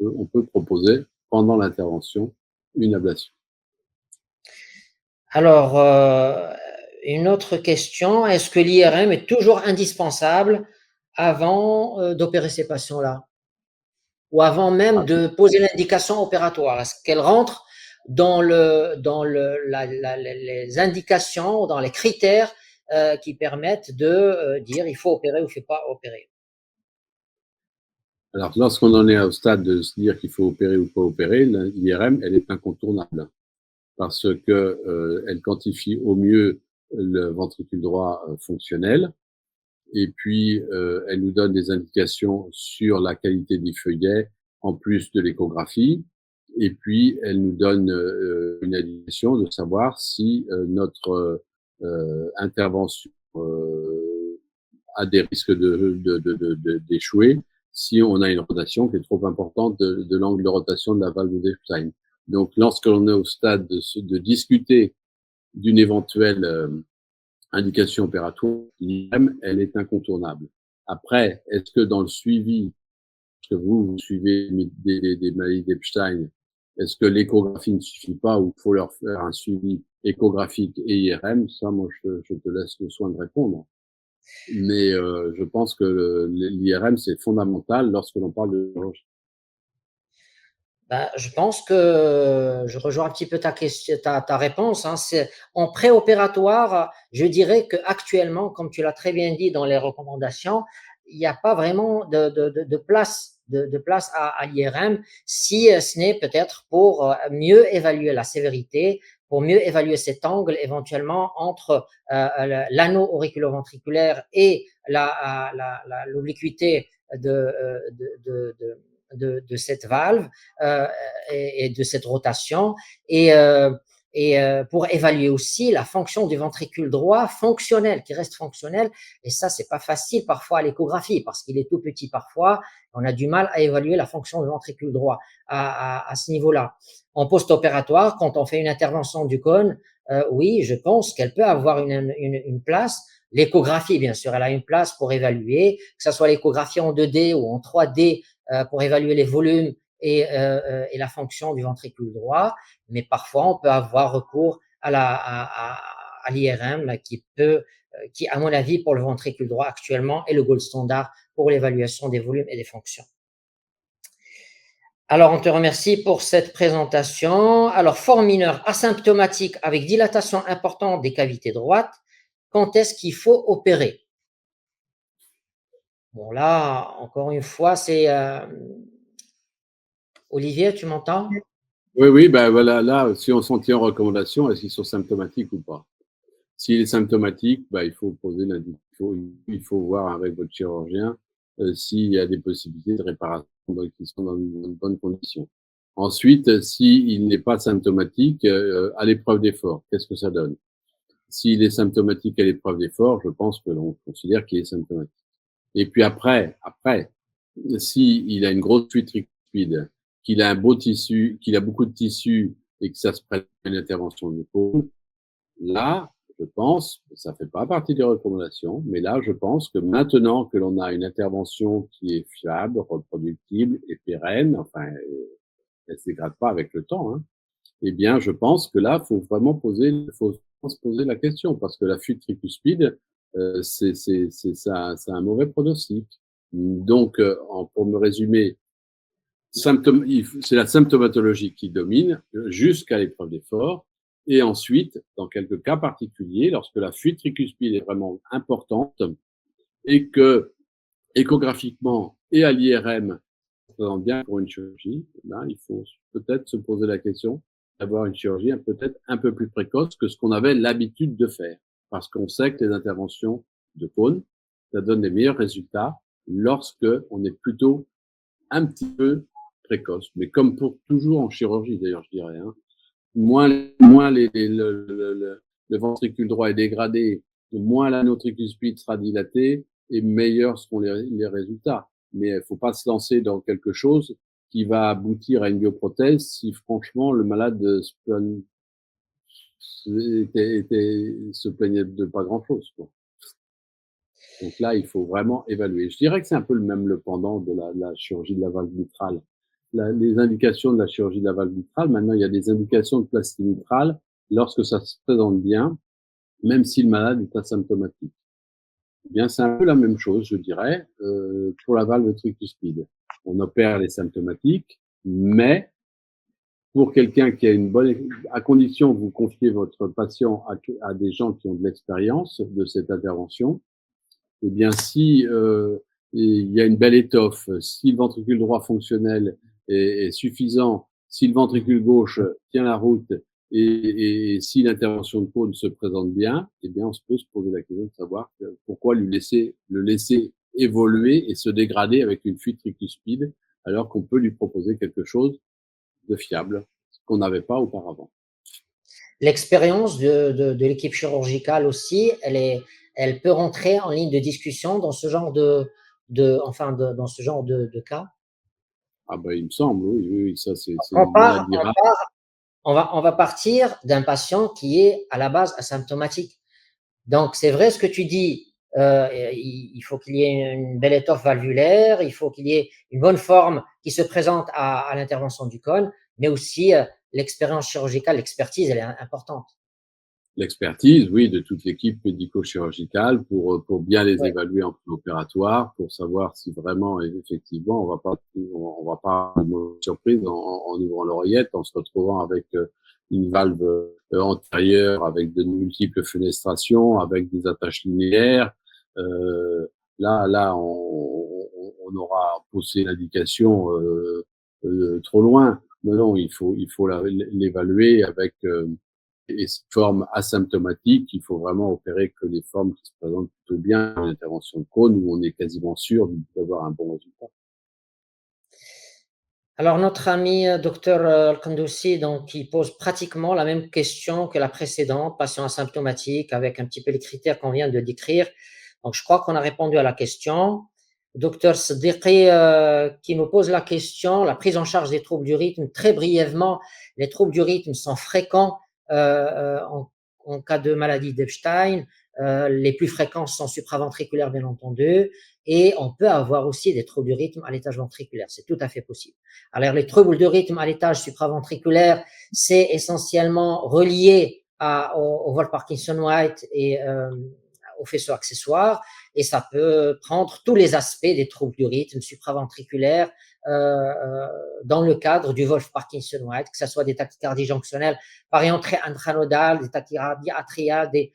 on peut proposer pendant l'intervention une ablation. Alors, une autre question, est-ce que l'IRM est toujours indispensable avant d'opérer ces patients-là? Ou avant même de poser l'indication opératoire? Est-ce qu'elle rentre dans les indications, dans les critères qui permettent de dire il faut opérer ou il ne faut pas opérer? Alors, lorsqu'on en est au stade de se dire qu'il faut opérer ou pas opérer, l'IRM, elle est incontournable parce que elle quantifie au mieux le ventricule droit fonctionnel et puis elle nous donne des indications sur la qualité des feuillets, en plus de l'échographie. Et puis, elle nous donne une indication de savoir si notre intervention a des risques d'échouer si on a une rotation qui est trop importante de l'angle de rotation de la valve d'Epstein. Donc, lorsque l'on est au stade de discuter d'une éventuelle indication opératoire, l'IRM, elle est incontournable. Après, est-ce que dans le suivi, que vous suivez des maladies d'Epstein, est-ce que l'échographie ne suffit pas ou il faut leur faire un suivi échographique et IRM? Ça, moi, je te laisse le soin de répondre. Mais je pense que l'IRM, c'est fondamental lorsque l'on parle de chirurgie. Ben, je pense que je rejoins un petit peu ta question, ta réponse. Hein. C'est en préopératoire, je dirais qu'actuellement, comme tu l'as très bien dit dans les recommandations, il n'y a pas vraiment de place à l'IRM, si ce n'est peut-être pour mieux évaluer la sévérité, pour mieux évaluer cet angle éventuellement entre l'anneau auriculoventriculaire et l'obliquité de cette valve et de cette rotation et pour évaluer aussi la fonction du ventricule droit fonctionnel, qui reste fonctionnel. Et ça, c'est pas facile parfois à l'échographie parce qu'il est tout petit parfois. On a du mal à évaluer la fonction du ventricule droit à ce niveau-là. En post-opératoire, quand on fait une intervention du cône, oui, je pense qu'elle peut avoir une place. L'échographie, bien sûr, elle a une place pour évaluer, que ce soit l'échographie en 2D ou en 3D pour évaluer les volumes et la fonction du ventricule droit. Mais parfois, on peut avoir recours à l'IRM qui, à mon avis, pour le ventricule droit actuellement, est le gold standard pour l'évaluation des volumes et des fonctions. Alors, on te remercie pour cette présentation. Alors, forme mineure asymptomatique avec dilatation importante des cavités droites. Quand est-ce qu'il faut opérer? Bon, là, encore une fois, c'est Olivier, tu m'entends? Oui, oui, ben voilà, là, si on s'en tient aux recommandations, est-ce qu'ils sont symptomatiques ou pas? S'il est symptomatique, ben, il faut poser il faut voir avec votre chirurgien s'il y a des possibilités de réparation qui sont dans une bonne condition. Ensuite, s'il n'est pas symptomatique, à l'épreuve d'effort, qu'est-ce que ça donne? S'il est symptomatique à l'épreuve d'effort, je pense que l'on considère qu'il est symptomatique. Et puis après, s'il a une grosse fuite tricuspide, qu'il a un beau tissu, qu'il a beaucoup de tissu et que ça se prête à une intervention de l'épaule, là, je pense, ça fait pas partie des recommandations, mais là, je pense que maintenant que l'on a une intervention qui est fiable, reproductible et pérenne, enfin, elle se dégrade pas avec le temps, hein, eh bien, je pense que là, faut vraiment se poser la question parce que la fuite tricuspide, c'est un mauvais pronostic. Donc, pour me résumer, c'est la symptomatologie qui domine jusqu'à l'épreuve d'effort. Et ensuite, dans quelques cas particuliers, lorsque la fuite tricuspide est vraiment importante et que échographiquement et à l'IRM, ça présente bien pour une chirurgie, là, il faut peut-être se poser la question d'avoir une chirurgie peut-être un peu plus précoce que ce qu'on avait l'habitude de faire. Parce qu'on sait que les interventions de cône, ça donne des meilleurs résultats lorsque on est plutôt un petit peu précoce. Mais comme pour toujours en chirurgie, d'ailleurs, je dirais, hein, moins le ventricule droit est dégradé, moins l'anneau tricuspide sera dilaté et meilleurs seront les résultats. Mais il ne faut pas se lancer dans quelque chose qui va aboutir à une bioprothèse si franchement le malade se plaignait de pas grand-chose, quoi. Donc là, il faut vraiment évaluer. Je dirais que c'est un peu le pendant de la chirurgie de la valve mitrale. Les indications de la chirurgie de la valve mitrale, maintenant, il y a des indications de plastie mitrale lorsque ça se présente bien, même si le malade est asymptomatique. Eh bien, c'est un peu la même chose, je dirais, pour la valve tricuspide. On opère les symptomatiques, mais pour quelqu'un qui a une bonne, à condition que vous confiez votre patient à des gens qui ont de l'expérience de cette intervention, eh bien, si il y a une belle étoffe, si le ventricule droit fonctionnel est suffisant, si le ventricule gauche tient la route Et si l'intervention de Cône se présente bien, eh bien, on peut se poser la question de savoir pourquoi le laisser évoluer et se dégrader avec une fuite tricuspide, alors qu'on peut lui proposer quelque chose de fiable, qu'on n'avait pas auparavant. L'expérience de l'équipe chirurgicale aussi, elle peut rentrer en ligne de discussion dans ce genre dans ce genre de cas. Ah ben, il me semble, oui, oui, ça c'est On une part, maladie rare. on va partir d'un patient qui est à la base asymptomatique. Donc, c'est vrai ce que tu dis. Il faut qu'il y ait une belle étoffe valvulaire, il faut qu'il y ait une bonne forme qui se présente à l'intervention du cône, mais aussi l'expérience chirurgicale, l'expertise, elle est importante. L'expertise, oui, de toute l'équipe médico-chirurgicale pour bien les Ouais. évaluer en préopératoire, pour savoir si vraiment, effectivement, on va pas avoir une surprise en ouvrant l'oreillette, en se retrouvant avec une valve antérieure, avec de multiples fenestrations, avec des attaches linéaires. Là, on aura poussé l'indication trop loin. Non, il faut l'évaluer avec et formes asymptomatiques, il faut vraiment opérer que les formes qui se présentent plutôt bien en intervention de cône, où on est quasiment sûr d'avoir un bon résultat. Alors, notre ami docteur Al-Kandoussi, donc, il pose pratiquement la même question que la précédente, patient asymptomatique, avec un petit peu les critères qu'on vient de décrire. Donc, je crois qu'on a répondu à la question. Docteur Siddiqui, qui nous pose la question, la prise en charge des troubles du rythme, très brièvement, les troubles du rythme sont fréquents en cas de maladie d'Epstein. Les plus fréquents sont supraventriculaires, bien entendu, et on peut avoir aussi des troubles du rythme à l'étage ventriculaire. C'est tout à fait possible. Alors, les troubles de rythme à l'étage supraventriculaire, c'est essentiellement relié au vol Parkinson-White et aux faisceaux accessoires, et ça peut prendre tous les aspects des troubles du rythme supraventriculaire dans le cadre du Wolff Parkinson-White, que ce soit des tachycardies jonctionnelles par entrée intranodale, des tachycardies atriales, des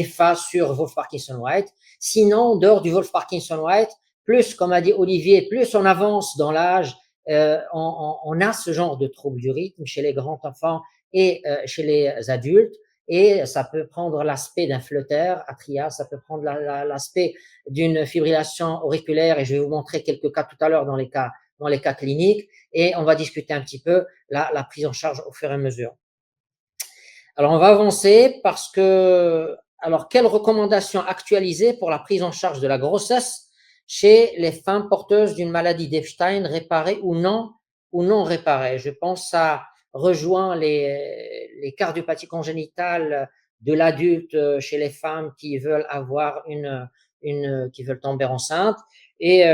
FA sur Wolff Parkinson-White. Sinon, en dehors du Wolff Parkinson-White, plus, comme a dit Olivier, plus on avance dans l'âge, on a ce genre de troubles du rythme chez les grands enfants et chez les adultes. Et ça peut prendre l'aspect d'un flutter atrial, ça peut prendre l'aspect d'une fibrillation auriculaire, et je vais vous montrer quelques cas tout à l'heure dans les cas cliniques, et on va discuter un petit peu la prise en charge au fur et à mesure. Alors, on va avancer parce que, alors, quelles recommandations actualisées pour la prise en charge de la grossesse chez les femmes porteuses d'une maladie d'Epstein, réparée ou non réparée? Je pense que ça rejoint les cardiopathies congénitales de l'adulte chez les femmes qui veulent avoir qui veulent tomber enceinte, et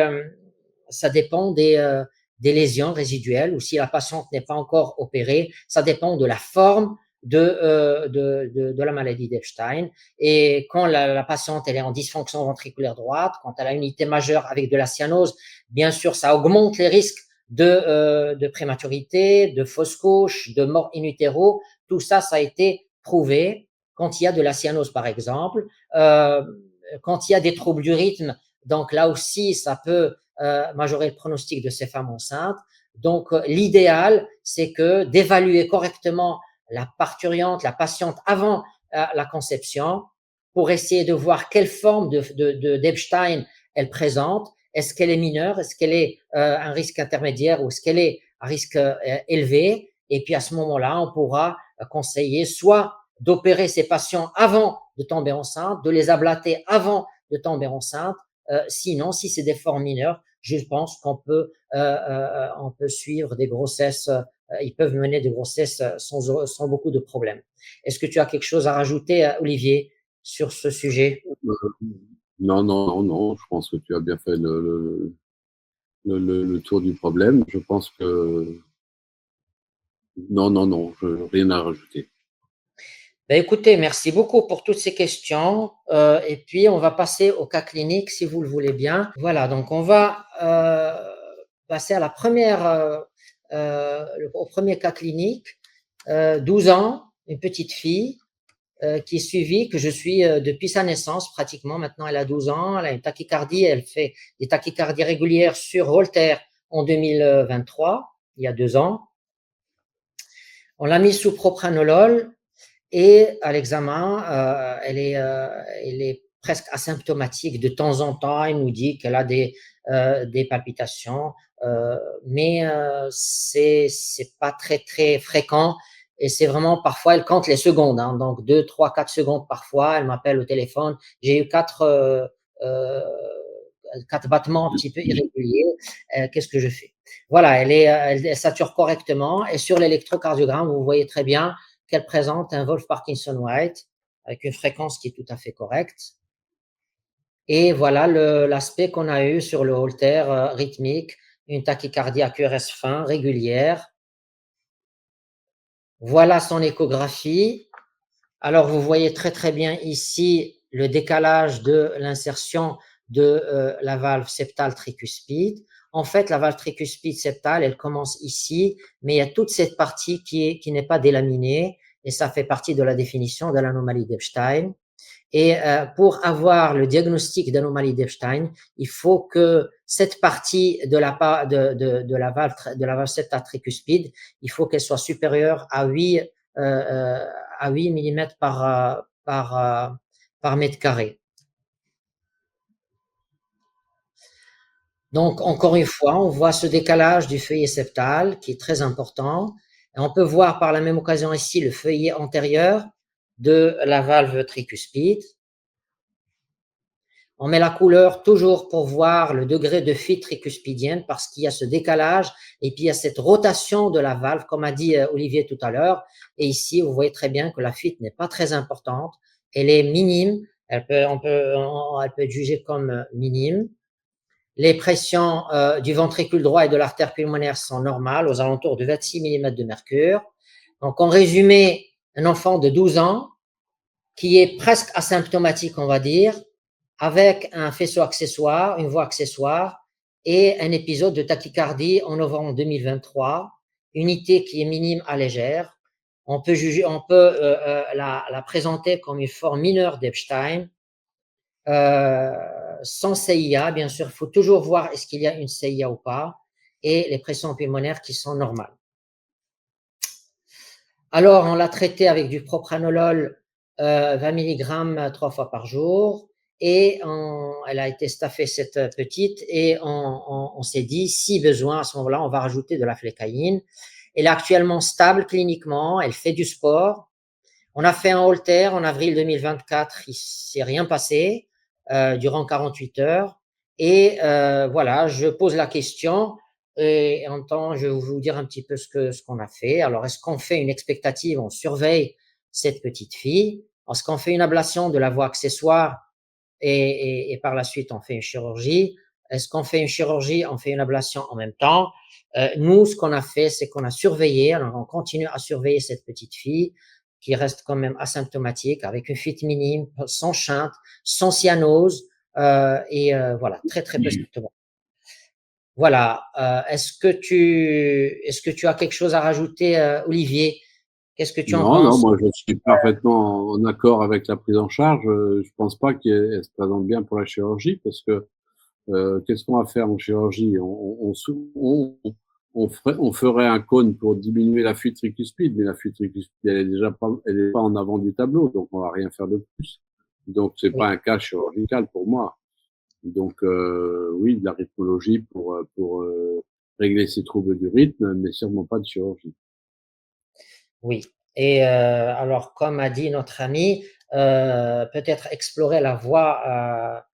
ça dépend des lésions résiduelles, ou si la patiente n'est pas encore opérée, ça dépend de la forme de la maladie d'Epstein. Et quand la patiente elle est en dysfonction ventriculaire droite, quand elle a une unité majeure avec de la cyanose, bien sûr, ça augmente les risques de prématurité, de fausse couche, de mort in utero. Tout ça, ça a été prouvé quand il y a de la cyanose, par exemple. Quand il y a des troubles du rythme, donc là aussi, ça peut majorer le pronostic de ces femmes enceintes. Donc, l'idéal, c'est que d'évaluer correctement la parturiente, la patiente avant la conception, pour essayer de voir quelle forme d'Epstein elle présente. Est-ce qu'elle est mineure? Est-ce qu'elle est un risque intermédiaire? Ou est-ce qu'elle est à risque élevé? Et puis à ce moment-là, on pourra conseiller soit d'opérer ces patients avant de tomber enceinte, de les ablater avant de tomber enceinte. Sinon, si c'est des formes mineures, je pense qu'on peut suivre des grossesses, ils peuvent mener des grossesses sans beaucoup de problèmes. Est-ce que tu as quelque chose à rajouter, Olivier, sur ce sujet? Non, non, non, non, je pense que tu as bien fait le tour du problème. Je pense que non, non, non, rien à rajouter. Ben écoutez, merci beaucoup pour toutes ces questions. Et puis, on va passer au cas clinique, si vous le voulez bien. Voilà, donc on va passer à au premier cas clinique. 12 ans, une petite fille qui est suivie, que je suis depuis sa naissance pratiquement. Maintenant, elle a 12 ans, elle a une tachycardie, elle fait des tachycardies régulières sur Holter en 2023, il y a 2 ans. On l'a mise sous propranolol et à l'examen, elle est presque asymptomatique. De temps en temps, elle nous dit qu'elle a des palpitations, mais c'est pas très, très fréquent et c'est vraiment parfois, elle compte les secondes, hein, donc 2, 3, 4 secondes parfois. Elle m'appelle au téléphone. J'ai eu 4 battements un petit peu irréguliers. Qu'est-ce que je fais? Voilà, elle sature correctement et sur l'électrocardiogramme, vous voyez très bien qu'elle présente un Wolff Parkinson White avec une fréquence qui est tout à fait correcte. Et voilà l'aspect qu'on a eu sur le Holter rythmique, une tachycardie à QRS fin, régulière. Voilà son échographie. Alors, vous voyez très très bien ici le décalage de l'insertion de la valve septale tricuspide. En fait, la valve tricuspide septale, elle commence ici, mais il y a toute cette partie qui n'est pas délaminée, et ça fait partie de la définition de l'anomalie d'Epstein. Et pour avoir le diagnostic d'anomalie d'Epstein, il faut que cette partie de la valve septale tricuspide, il faut qu'elle soit supérieure à 8 mm par mètre carré. Donc, encore une fois, on voit ce décalage du feuillet septal qui est très important. Et on peut voir par la même occasion ici le feuillet antérieur de la valve tricuspide. On met la couleur toujours pour voir le degré de fuite tricuspidienne parce qu'il y a ce décalage et puis il y a cette rotation de la valve, comme a dit Olivier tout à l'heure. Et ici, vous voyez très bien que la fuite n'est pas très importante. Elle est minime. Elle peut être jugée comme minime. Les pressions du ventricule droit et de l'artère pulmonaire sont normales, aux alentours de 26 mm de mercure. Donc, en résumé, un enfant de 12 ans qui est presque asymptomatique, on va dire, avec un faisceau accessoire, une voie accessoire et un épisode de tachycardie en novembre 2023, unité qui est minime à légère. On peut la présenter comme une forme mineure d'Epstein, sans CIA, bien sûr. Il faut toujours voir est-ce qu'il y a une CIA ou pas, et les pressions pulmonaires qui sont normales. Alors, on l'a traité avec du propranolol 20 mg 3 fois par jour. Et elle a été staffée, cette petite, et on s'est dit, si besoin, à ce moment-là, on va rajouter de la flécaïne. Elle est actuellement stable cliniquement, elle fait du sport. On a fait un Holter en avril 2024, il ne s'est rien passé durant 48 heures. Et voilà, je pose la question et en temps, je vais vous dire un petit peu ce qu'on a fait. Alors, est-ce qu'on fait une expectative, on surveille cette petite fille? Est-ce qu'on fait une ablation de la voie accessoire et par la suite, on fait une chirurgie? Est-ce qu'on fait une chirurgie, on fait une ablation en même temps? Nous, ce qu'on a fait, c'est qu'on a surveillé, alors on continue à surveiller cette petite fille qui reste quand même asymptomatique, avec une fuite minime, sans chinte, sans cyanose, et voilà, très très peu symptomatique. Voilà. Est-ce que tu as quelque chose à rajouter, Olivier? Qu'est-ce que tu en Non, non, penses? moi je suis parfaitement en accord avec la prise en charge. Je pense pas qu'elle se présente bien pour la chirurgie parce que qu'est-ce qu'on va faire en chirurgie? On ferait un cône pour diminuer la fuite tricuspide, mais la fuite tricuspide, elle est pas en avant du tableau, donc on va rien faire de plus. Donc c'est Oui, pas un cas chirurgical pour moi. Donc oui, de la rythmologie pour régler ces troubles du rythme, mais sûrement pas de chirurgie. oui. Et alors, comme a dit notre ami, peut-être explorer la voie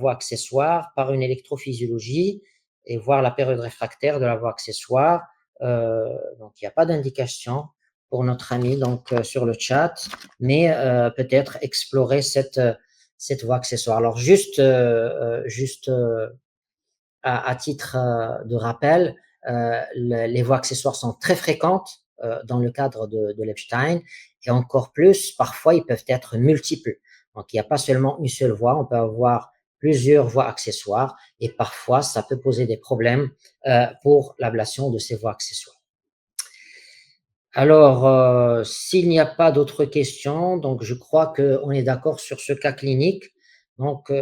accessoire par une électrophysiologie et voir la période réfractaire de la voie accessoire. Donc, il n'y a pas d'indication pour notre ami donc sur le chat, mais peut-être explorer cette voie accessoire. Alors, juste à titre de rappel, les voies accessoires sont très fréquentes dans le cadre de l'Epstein et encore plus, parfois, ils peuvent être multiples. Donc, il n'y a pas seulement une seule voie, on peut avoir plusieurs voies accessoires et parfois, ça peut poser des problèmes pour l'ablation de ces voies accessoires. Alors, s'il n'y a pas d'autres questions, donc je crois qu'on est d'accord sur ce cas clinique. Donc,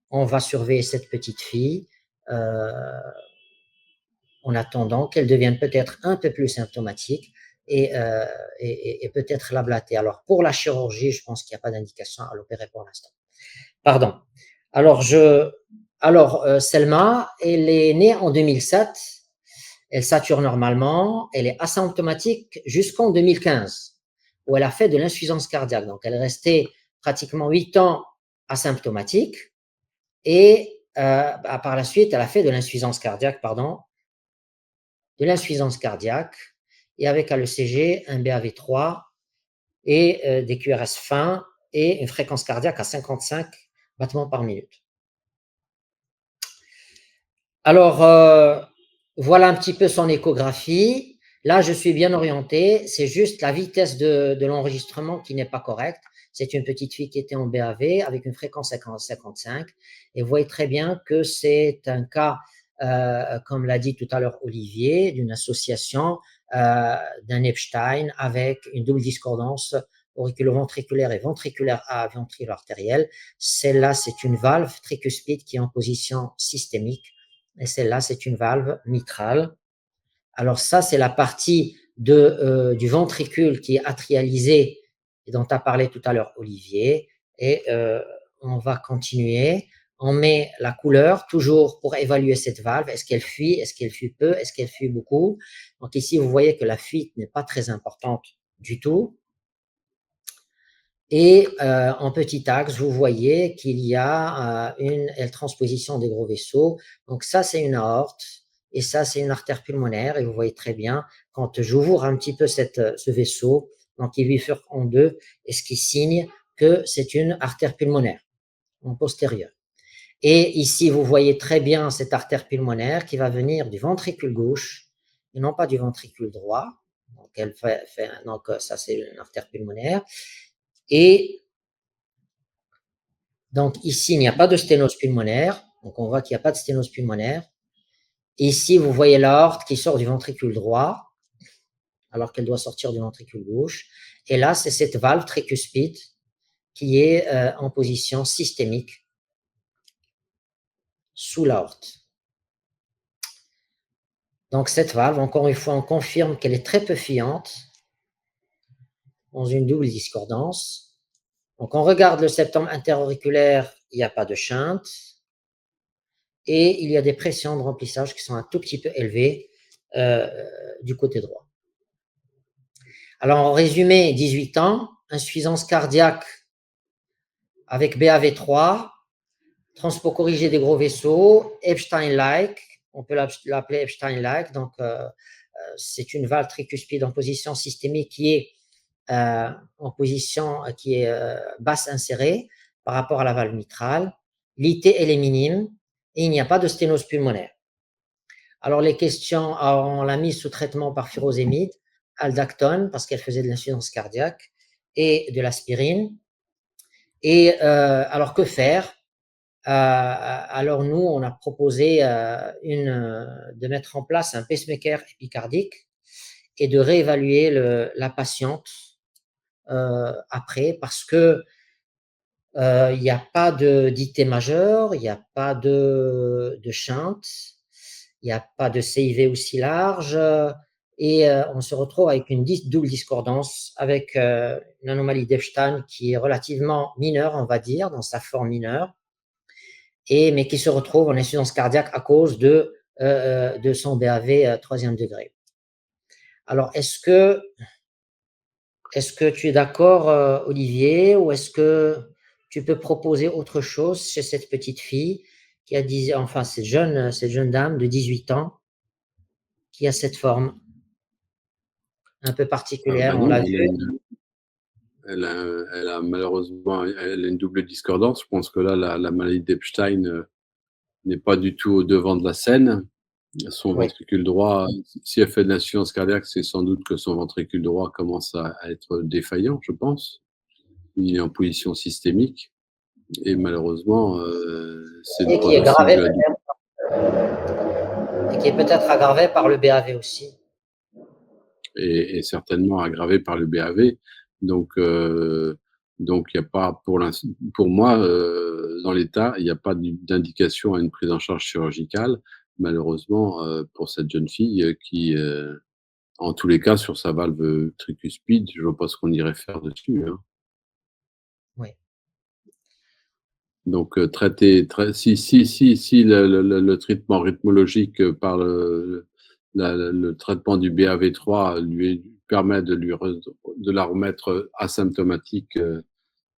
on va surveiller cette petite fille en attendant qu'elle devienne peut-être un peu plus symptomatique et peut-être l'ablater. Alors, pour la chirurgie, je pense qu'il n'y a pas d'indication à l'opérer pour l'instant. Pardon. Alors, Selma, elle est née en 2007. Elle sature normalement. Elle est asymptomatique jusqu'en 2015, où elle a fait de l'insuffisance cardiaque. Donc, elle est restée pratiquement 8 ans asymptomatique. Et par la suite, elle a fait de l'insuffisance cardiaque, et avec à l'ECG, un BAV3 et des QRS fins et une fréquence cardiaque à 55 battements par minute. Alors, voilà un petit peu son échographie. Là, je suis bien orienté. C'est juste la vitesse de l'enregistrement qui n'est pas correcte. C'est une petite fille qui était en BAV avec une fréquence à 55. Et vous voyez très bien que c'est un cas, comme l'a dit tout à l'heure Olivier, d'une association d'un Epstein avec une double discordance auriculo-ventriculaire et ventriculaire à ventriculaire artérielle. Celle-là, c'est une valve tricuspide qui est en position systémique. Et celle-là, c'est une valve mitrale. Alors ça, c'est la partie du ventricule qui est atrialisé et dont a parlé tout à l'heure Olivier. Et on va continuer. On met la couleur toujours pour évaluer cette valve. Est-ce qu'elle fuit? Est-ce qu'elle fuit peu? Est-ce qu'elle fuit beaucoup? Donc ici, vous voyez que la fuite n'est pas très importante du tout. Et en petit axe, vous voyez qu'il y a une L-transposition des gros vaisseaux. Donc ça, c'est une aorte et ça, c'est une artère pulmonaire. Et vous voyez très bien, quand j'ouvre un petit peu ce vaisseau, donc il bifurque en deux, et ce qui signe que c'est une artère pulmonaire en postérieur. Et ici, vous voyez très bien cette artère pulmonaire qui va venir du ventricule gauche et non pas du ventricule droit. Donc, donc ça, c'est une artère pulmonaire. Et donc ici, il n'y a pas de sténose pulmonaire. Donc on voit qu'il n'y a pas de sténose pulmonaire. Ici, vous voyez l'aorte qui sort du ventricule droit, alors qu'elle doit sortir du ventricule gauche. Et là, c'est cette valve tricuspide qui est en position systémique sous l'aorte. Donc cette valve, encore une fois, on confirme qu'elle est très peu fuyante dans une double discordance. Donc on regarde le septum interauriculaire, il n'y a pas de shunt. Et il y a des pressions de remplissage qui sont un tout petit peu élevées du côté droit. Alors en résumé, 18 ans, insuffisance cardiaque avec BAV3, transport corrigé des gros vaisseaux, Epstein-like, on peut l'appeler Epstein-like, donc c'est une valve tricuspide en position systémique qui est basse insérée par rapport à la valve mitrale. L'IT, elle est minime et il n'y a pas de sténose pulmonaire. Alors les questions, on l'a mise sous traitement par furosémide, aldactone, parce qu'elle faisait de l'insuffisance cardiaque, et de l'aspirine. Et alors que faire? Alors nous, on a proposé de mettre en place un pacemaker épicardique et de réévaluer la patiente après, parce que il n'y a pas d'IT majeur, il n'y a pas de shunt, il n'y a pas de CIV aussi large, et on se retrouve avec une double discordance, avec une anomalie d'Epstein qui est relativement mineure, on va dire, dans sa forme mineure, mais qui se retrouve en insuffisance cardiaque à cause de son BAV troisième degré. Alors, est-ce que tu es d'accord, Olivier, ou est-ce que tu peux proposer autre chose chez cette petite fille qui a cette jeune dame de 18 ans qui a cette forme un peu particulière, on l'a vu. Elle a malheureusement une double discordance. Je pense que là, la maladie d'Epstein n'est pas du tout au devant de la scène. Son ventricule droit, si elle fait de l'insuffisance cardiaque, c'est sans doute que son ventricule droit commence à être défaillant, je pense. Il est en position systémique. Et malheureusement, c'est et qui est grave, et qui est peut-être aggravé par le BAV aussi. Et certainement aggravé par le BAV. Donc, il n'y a pas, pour moi, dans l'état, il n'y a pas d'indication à une prise en charge chirurgicale, malheureusement, pour cette jeune fille qui En tous les cas, sur sa valve tricuspide, je vois pas ce qu'on irait faire dessus, hein. Oui. Donc, si le traitement rythmologique par le traitement du BAV3 lui permet de la remettre asymptomatique,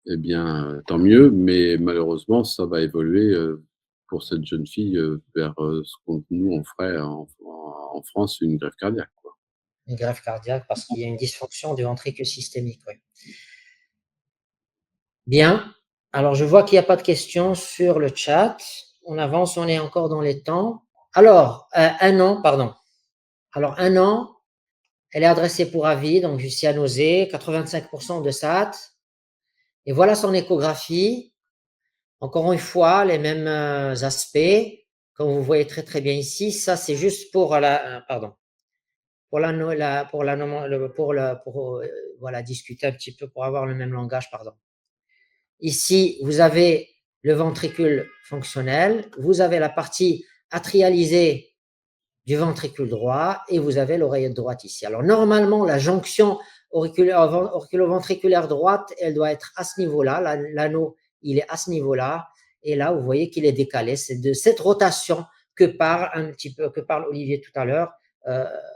eh bien, tant mieux. Mais malheureusement, ça va évoluer pour cette jeune fille vers ce qu'on nous on ferait en France, une greffe cardiaque, quoi. Une greffe cardiaque parce qu'il y a une dysfonction du ventricule systémique, oui. Bien. Alors, je vois qu'il n'y a pas de questions sur le chat. On avance, on est encore dans les temps. Alors, 1 an, pardon. Alors, 1 an, elle est adressée pour avis, donc du cyanosé, 85% de SAT. Et voilà son échographie. Encore une fois, les mêmes aspects, comme vous voyez très très bien ici. Ça, c'est juste pour pardon, voilà, discuter un petit peu pour avoir le même langage, pardon. Ici, vous avez le ventricule fonctionnel, vous avez la partie atrialisée du ventricule droit et vous avez l'oreillette droite ici. Alors, normalement, la jonction auriculoventriculaire droite, elle doit être à ce niveau-là. L'anneau, il est à ce niveau-là. Et là, vous voyez qu'il est décalé. C'est de cette rotation que parle Olivier tout à l'heure.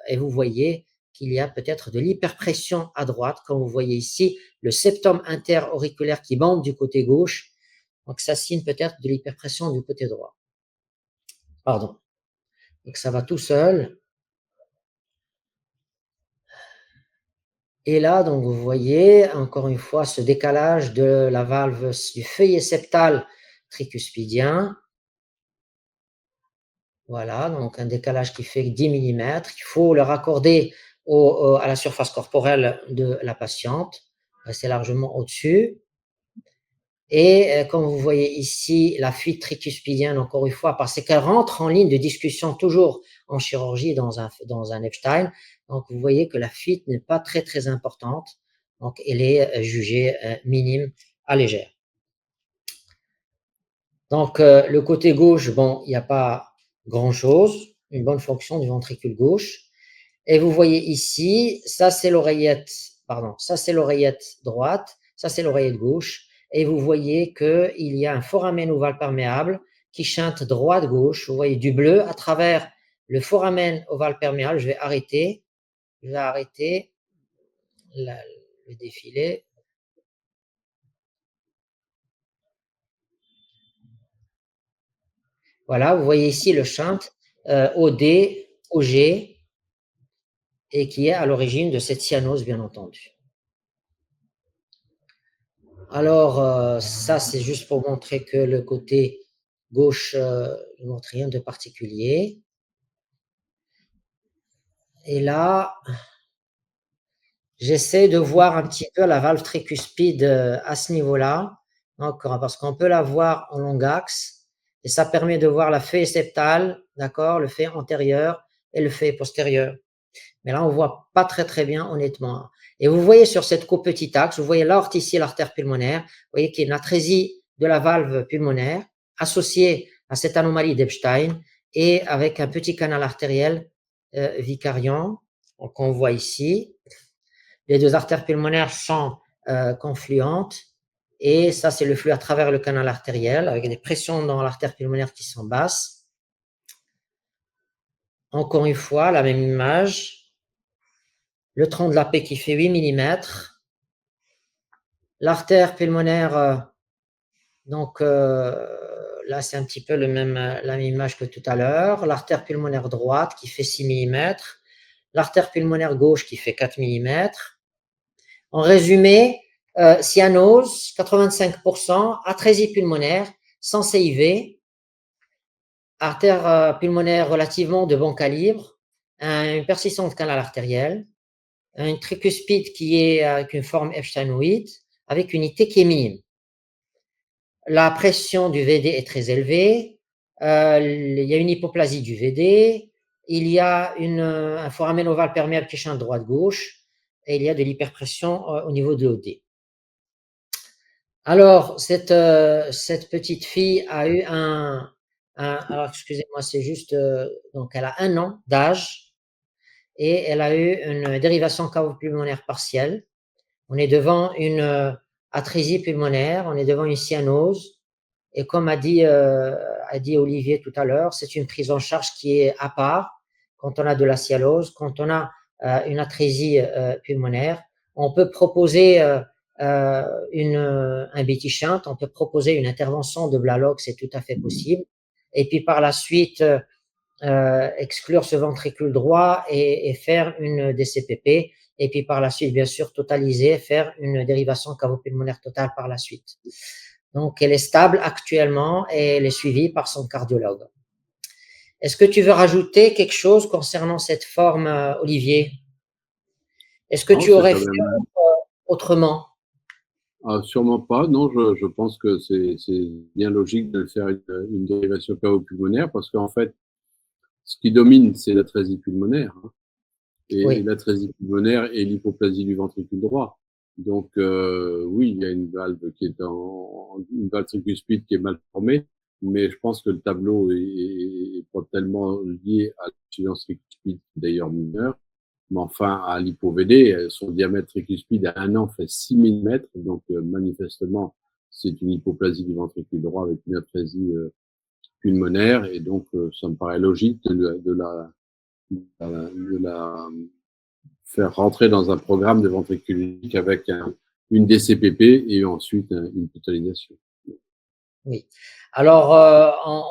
Et vous voyez qu'il y a peut-être de l'hyperpression à droite, comme vous voyez ici, le septum interauriculaire qui bande du côté gauche. Donc, ça signe peut-être de l'hyperpression du côté droit. Pardon. Donc, ça va tout seul. Et là, donc, vous voyez, encore une fois, ce décalage de la valve du feuillet septal tricuspidien. Voilà, donc un décalage qui fait 10 mm. Il faut le raccorder à la surface corporelle de la patiente. C'est largement au-dessus. Et comme vous voyez ici, la fuite tricuspidienne, encore une fois, parce qu'elle rentre en ligne de discussion toujours en chirurgie dans un Epstein. Donc, vous voyez que la fuite n'est pas très, très importante. Donc, elle est jugée minime à légère. Donc, le côté gauche, bon, il n'y a pas grand-chose. Une bonne fonction du ventricule gauche. Et vous voyez ici, ça c'est l'oreillette, pardon, ça c'est l'oreillette droite, ça c'est l'oreillette gauche. Et vous voyez qu'il y a un foramen ovale perméable qui chante droite-gauche. Vous voyez du bleu à travers le foramen ovale perméable. Je vais arrêter le défilé. Voilà, vous voyez ici le shunt OD, OG, et qui est à l'origine de cette cyanose, bien entendu. Alors, ça, c'est juste pour montrer que le côté gauche ne montre rien de particulier. Et là, j'essaie de voir un petit peu la valve tricuspide à ce niveau-là, parce qu'on peut la voir en long axe, et ça permet de voir la feuille septale, d'accord, le feuille antérieur et le feuille postérieur. Mais là, on ne voit pas très très bien, honnêtement. Et vous voyez sur cette co-petite axe, vous voyez l'aorte ici, l'artère pulmonaire, vous voyez qu'il y a une atrésie de la valve pulmonaire associée à cette anomalie d'Epstein et avec un petit canal artériel vicariant, qu'on voit ici. Les deux artères pulmonaires sont confluentes et ça, c'est le flux à travers le canal artériel avec des pressions dans l'artère pulmonaire qui sont basses. Encore une fois, la même image. Le tronc de la paix qui fait 8 mm. L'artère pulmonaire, donc là, c'est un petit peu la même image que tout à l'heure. L'artère pulmonaire droite qui fait 6 mm. L'artère pulmonaire gauche qui fait 4 mm. En résumé, cyanose, 85%, atrésie pulmonaire, sans CIV, artère pulmonaire relativement de bon calibre, une persistance de canal artériel, une tricuspide qui est avec une forme epsteinoïde, avec une IT qui est minime. La pression du VD est très élevée, il y a une hypoplasie du VD, il y a un foramen ovale perméable qui chante droite-gauche, et il y a de l'hyperpression au niveau de l'OD. Alors, cette petite fille a eu alors excusez-moi, c'est juste, donc elle a 1 an d'âge, et elle a eu une dérivation cavo-pulmonaire partielle. On est devant une atrésie pulmonaire, on est devant une cyanose, et comme a dit Olivier tout à l'heure, c'est une prise en charge qui est à part quand on a de la cyanose, quand on a une atrésie pulmonaire. On peut proposer un BT shunt, on peut proposer une intervention de Blalox, c'est tout à fait possible. Et puis par la suite, exclure ce ventricule droit et faire une DCPP. Et puis par la suite, bien sûr, totaliser, faire une dérivation cavo-pulmonaire totale par la suite. Donc, elle est stable actuellement et elle est suivie par son cardiologue. Est-ce que tu veux rajouter quelque chose concernant cette forme, Olivier? Est-ce que tu aurais fait autrement? Sûrement pas. Non, je pense que c'est bien logique de faire une dérivation cavo-pulmonaire parce qu'en fait, ce qui domine, c'est l'atrésie pulmonaire. Hein. Et Oui. l'atrésie pulmonaire et l'hypoplasie du ventricule droit. Donc, oui, il y a une valve qui est une valve tricuspide qui est mal formée, mais je pense que le tableau est pas tellement lié à l'insuffisance tricuspide, d'ailleurs mineure, mais enfin à l'hypo-VD. Son diamètre tricuspide à 1 an fait 6 mm, donc manifestement, c'est une hypoplasie du ventricule droit avec une atrésie pulmonaire, et donc ça me paraît logique de la faire rentrer dans un programme de ventricule unique avec une DCPP et ensuite une totalisation. Oui. Alors,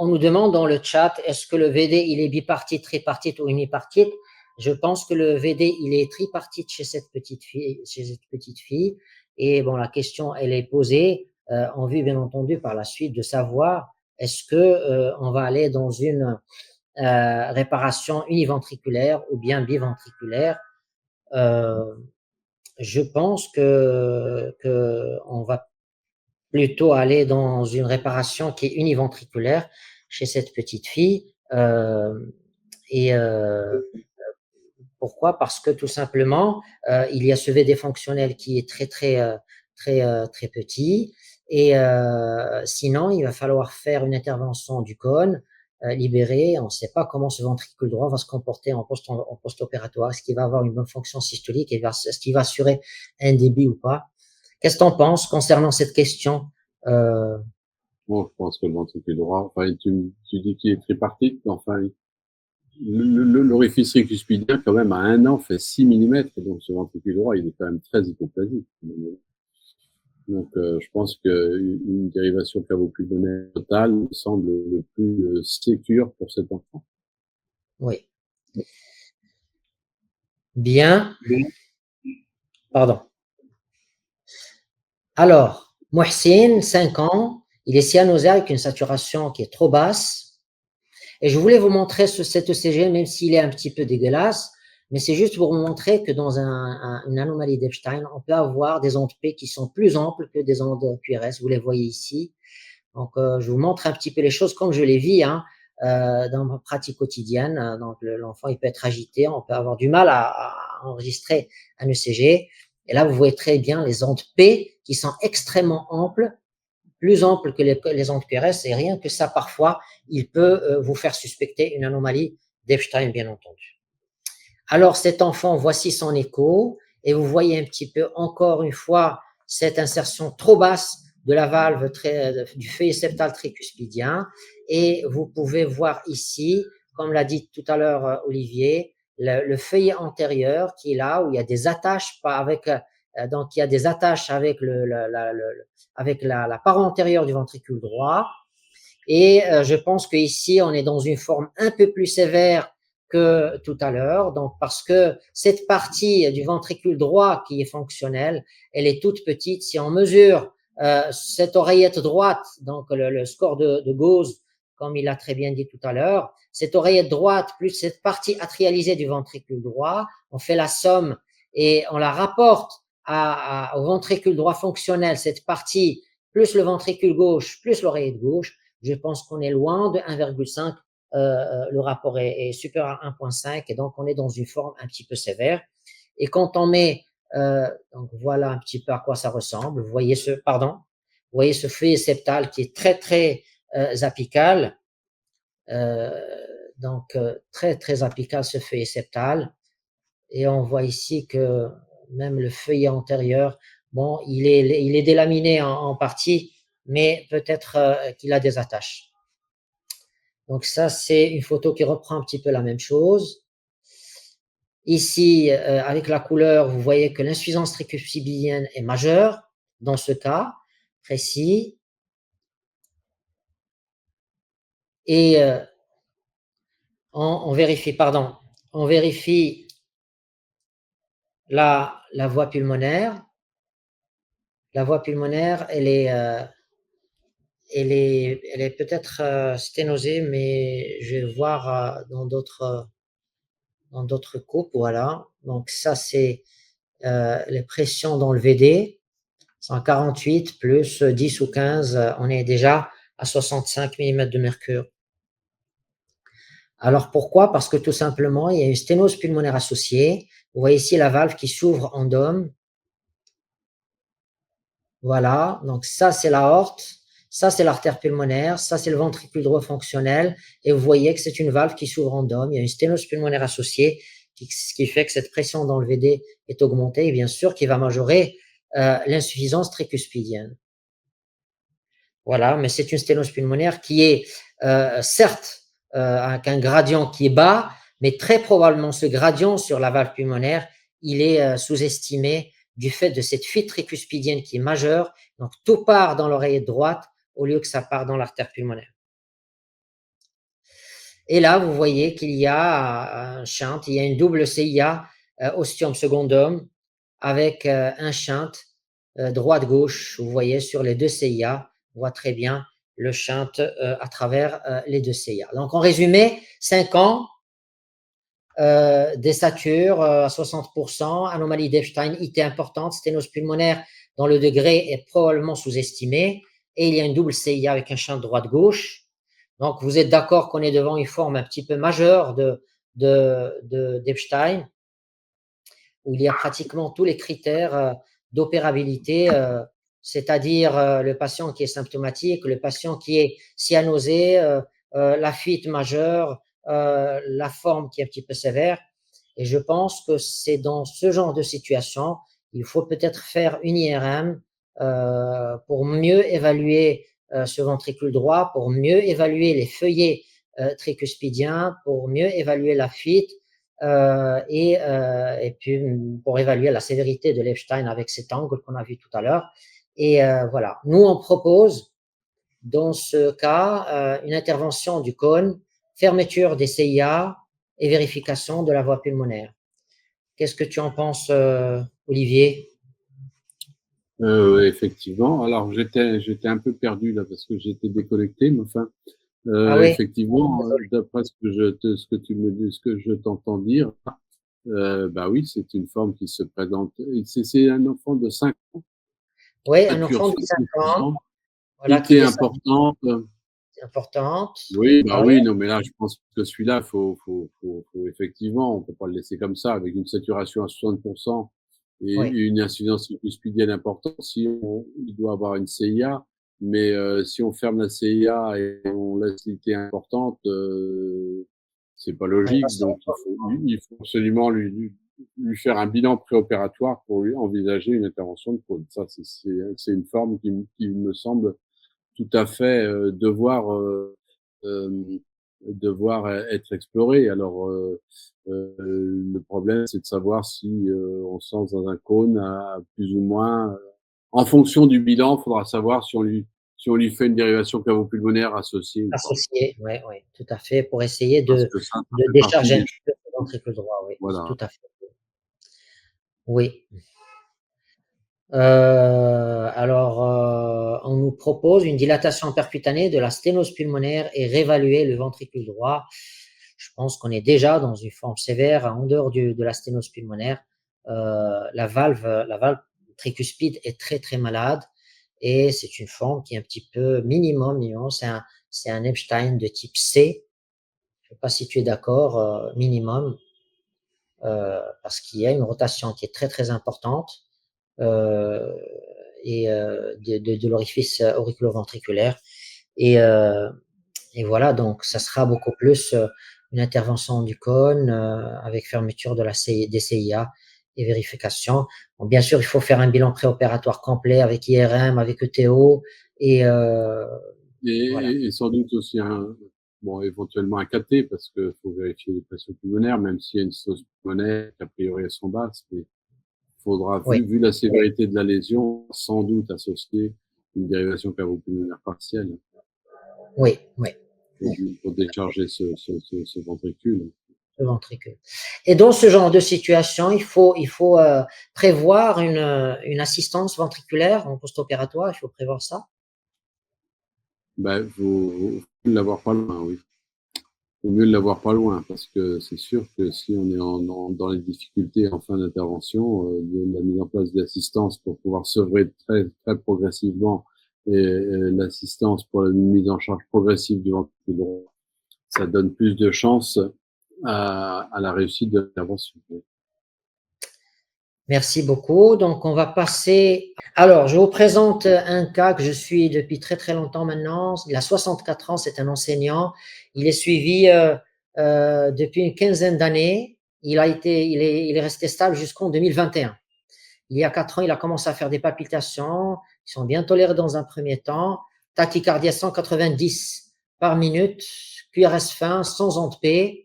on nous demande dans le chat, est-ce que le VD, il est bipartite, tripartite ou unipartite? Je pense que le VD, il est tripartite chez cette petite fille. Et bon, la question, elle est posée en vue, bien entendu, par la suite de savoir est-ce que on va aller dans une réparation univentriculaire ou bien biventriculaire. Je pense que on va plutôt aller dans une réparation qui est univentriculaire chez cette petite fille. Et pourquoi? Parce que tout simplement, il y a ce VD fonctionnel qui est très petit. Et sinon, il va falloir faire une intervention du cône, libérer. On ne sait pas comment ce ventricule droit va se comporter en post-opératoire. Est-ce qu'il va avoir une bonne fonction systolique? Est-ce qu'il va assurer un débit ou pas? Qu'est-ce que tu en penses concernant cette question? Bon, je pense que le ventricule droit, enfin, tu dis qu'il est tripartite, enfin, l'orifice tricuspidien, quand même, à 1 an, fait 6 mm, donc ce ventricule droit, il est quand même très hypoplasique. Donc, je pense qu'une dérivation cavo-pulmonaire totale me semble le plus sécure pour cet enfant. Oui. Bien. Pardon. Alors, Mohsin, 5 ans, il est cyanosé avec une saturation qui est trop basse. Et je voulais vous montrer cet ECG, même s'il est un petit peu dégueulasse, mais c'est juste pour vous montrer que dans une anomalie d'Epstein, on peut avoir des ondes P qui sont plus amples que des ondes QRS. Vous les voyez ici. Donc, je vous montre un petit peu les choses comme je les vis dans ma pratique quotidienne. Donc, l'enfant, il peut être agité, on peut avoir du mal à enregistrer un ECG. Et là, vous voyez très bien les ondes P qui sont extrêmement amples, plus amples que les ondes QRS. Et rien que ça, parfois, il peut vous faire suspecter une anomalie d'Epstein, bien entendu. Alors, cet enfant, voici son écho. Et vous voyez un petit peu, encore une fois, cette insertion trop basse de la valve du feuillet septal tricuspidien. Et vous pouvez voir ici, comme l'a dit tout à l'heure Olivier, le feuillet antérieur qui est là, où il y a des attaches avec, donc il y a des attaches avec la paroi antérieure du ventricule droit. Et je pense qu'ici, on est dans une forme un peu plus sévère que tout à l'heure. Donc, parce que cette partie du ventricule droit qui est fonctionnelle, elle est toute petite. Si on mesure cette oreillette droite, donc le score de Gauss, comme il a très bien dit tout à l'heure, cette oreillette droite plus cette partie atrialisée du ventricule droit, on fait la somme et on la rapporte au ventricule droit fonctionnel, cette partie plus le ventricule gauche plus l'oreillette gauche. Je pense qu'on est loin de 1,5. Le rapport est supérieur à 1,5 et donc on est dans une forme un petit peu sévère. Et quand on met, donc voilà un petit peu à quoi ça ressemble. Vous voyez ce feuillet septal qui est très apical. Donc très apical ce feuillet septal. Et on voit ici que même le feuillet antérieur, bon, il est délaminé en partie, mais peut-être qu'il a des attaches. Donc ça, c'est une photo qui reprend un petit peu la même chose. Ici, avec la couleur, vous voyez que l'insuffisance tricuspidienne est majeure dans ce cas précis. Et on vérifie, pardon, on vérifie la voie pulmonaire. La voie pulmonaire, elle est peut-être sténosée, mais je vais voir dans d'autres coupes. Voilà. Donc ça, c'est les pressions dans le VD. 148 plus 10 ou 15, on est déjà à 65 mm de mercure. Alors pourquoi? Parce que tout simplement, il y a une sténose pulmonaire associée. Vous voyez ici la valve qui s'ouvre en dôme. Voilà, donc ça c'est l'aorte, ça c'est l'artère pulmonaire, ça c'est le ventricule droit fonctionnel. Et vous voyez que c'est une valve qui s'ouvre en dôme. Il y a une sténose pulmonaire associée, ce qui fait que cette pression dans le VD est augmentée et bien sûr qui va majorer l'insuffisance tricuspidienne. Voilà, mais c'est une sténose pulmonaire qui est certes avec un gradient qui est bas, mais très probablement ce gradient sur la valve pulmonaire, il est sous-estimé du fait de cette fuite tricuspidienne qui est majeure. Donc tout part dans l'oreillette droite au lieu que ça part dans l'artère pulmonaire. Et là, vous voyez qu'il y a un shunt, il y a une double CIA ostium secondum avec un shunt droite-gauche. Vous voyez sur les deux CIA, on voit très bien le shunt à travers les deux CIA. Donc en résumé, 5 ans, dessature à 60%, anomalie d'Epstein, IT importante, sténose pulmonaire dont le degré est probablement sous-estimé, et il y a une double CIA avec un shunt droite-gauche. Donc, vous êtes d'accord qu'on est devant une forme un petit peu majeure d'Epstein, où il y a pratiquement tous les critères d'opérabilité, c'est-à-dire le patient qui est symptomatique, le patient qui est cyanosé, la fuite majeure, la forme qui est un petit peu sévère. Et je pense que c'est dans ce genre de situation, il faut peut-être faire une IRM pour mieux évaluer ce ventricule droit, pour mieux évaluer les feuillets tricuspidiens, pour mieux évaluer la fuite et puis pour évaluer la sévérité de l'Epstein avec cet angle qu'on a vu tout à l'heure. Et voilà, nous on propose dans ce cas une intervention du cône, fermeture des CIA et vérification de la voie pulmonaire. Qu'est-ce que tu en penses, Olivier? Effectivement. Alors, j'étais un peu perdu là parce que j'étais déconnecté, mais enfin, Ah oui, effectivement, d'après ce que tu me dis, ce que je t'entends dire, bah oui, c'est une forme qui se présente. C'est un enfant de 5 ans, oui, un stature enfant de 5 ans, 60%, voilà, qui IT descend importante. importante. Oui, bah Voilà, oui, non, mais là, je pense que celui-là, faut effectivement, on peut pas le laisser comme ça, avec une saturation à 60% et oui, une insuffisance cuspidienne importante. Si il doit avoir une CIA, mais si on ferme la CIA et on laisse l'IT importante, c'est pas on va logique. se Donc, il faut absolument lui faire un bilan préopératoire pour lui envisager une intervention de cône. Ça, c'est une forme qui me semble tout à fait devoir être exploré. Alors, le problème, c'est de savoir si on se lance dans un cône à plus ou moins. En fonction du bilan, il faudra savoir si on lui fait une dérivation cavo-pulmonaire associée ou pas. associé, oui, oui, tout à fait, pour essayer Parce que ça de fait partie décharger un des petit peu le ventricule droit, oui, voilà. tout à fait. Oui. Alors, on nous propose une dilatation percutanée de la sténose pulmonaire et réévaluer le ventricule droit. Je pense qu'on est déjà dans une forme sévère en dehors de la sténose pulmonaire. La valve tricuspide est très très malade et c'est une forme qui est un petit peu minimum. C'est un Epstein de type C. Je ne sais pas si tu es d'accord, minimum, parce qu'il y a une rotation qui est très très importante euh, et de l'orifice auriculo-ventriculaire. Et, euh, et voilà, donc ça sera beaucoup plus une intervention du cône avec fermeture de des CIA et vérification. Bon, bien sûr, il faut faire un bilan préopératoire complet avec IRM, avec ETO et voilà. Et sans doute aussi éventuellement un cathé, parce qu'il faut vérifier les pressions pulmonaires, même s'il y a une cytose pulmonaire, a priori elles sont basses, mais il faudra, Oui, vu la sévérité de la lésion, sans doute associer une dérivation cardiopulmonaire partielle oui, oui. pour décharger ce ventricule. Le ventricule. Et dans ce genre de situation, il faut prévoir une assistance ventriculaire en post-opératoire, il faut prévoir ça. Ben, faut l'avoir pas loin, oui. Il vaut mieux l'avoir pas loin, parce que c'est sûr que si on est dans les difficultés en fin d'intervention, la mise en place d'assistance pour pouvoir sevrer très, très progressivement et l'assistance pour la mise en charge progressive du ventricule droit, ça donne plus de chances à la réussite de l'intervention. Oui. Merci beaucoup. Donc, on va passer. Alors, je vous présente un cas que je suis depuis très très longtemps maintenant. Il a 64 ans, c'est un enseignant. Il est suivi depuis une quinzaine d'années. Il est resté stable jusqu'en 2021. Il y a 4 ans, il a commencé à faire des palpitations. Ils sont bien tolérés dans un premier temps. Tachycardie à 190 par minute. QRS fin, sans onde P.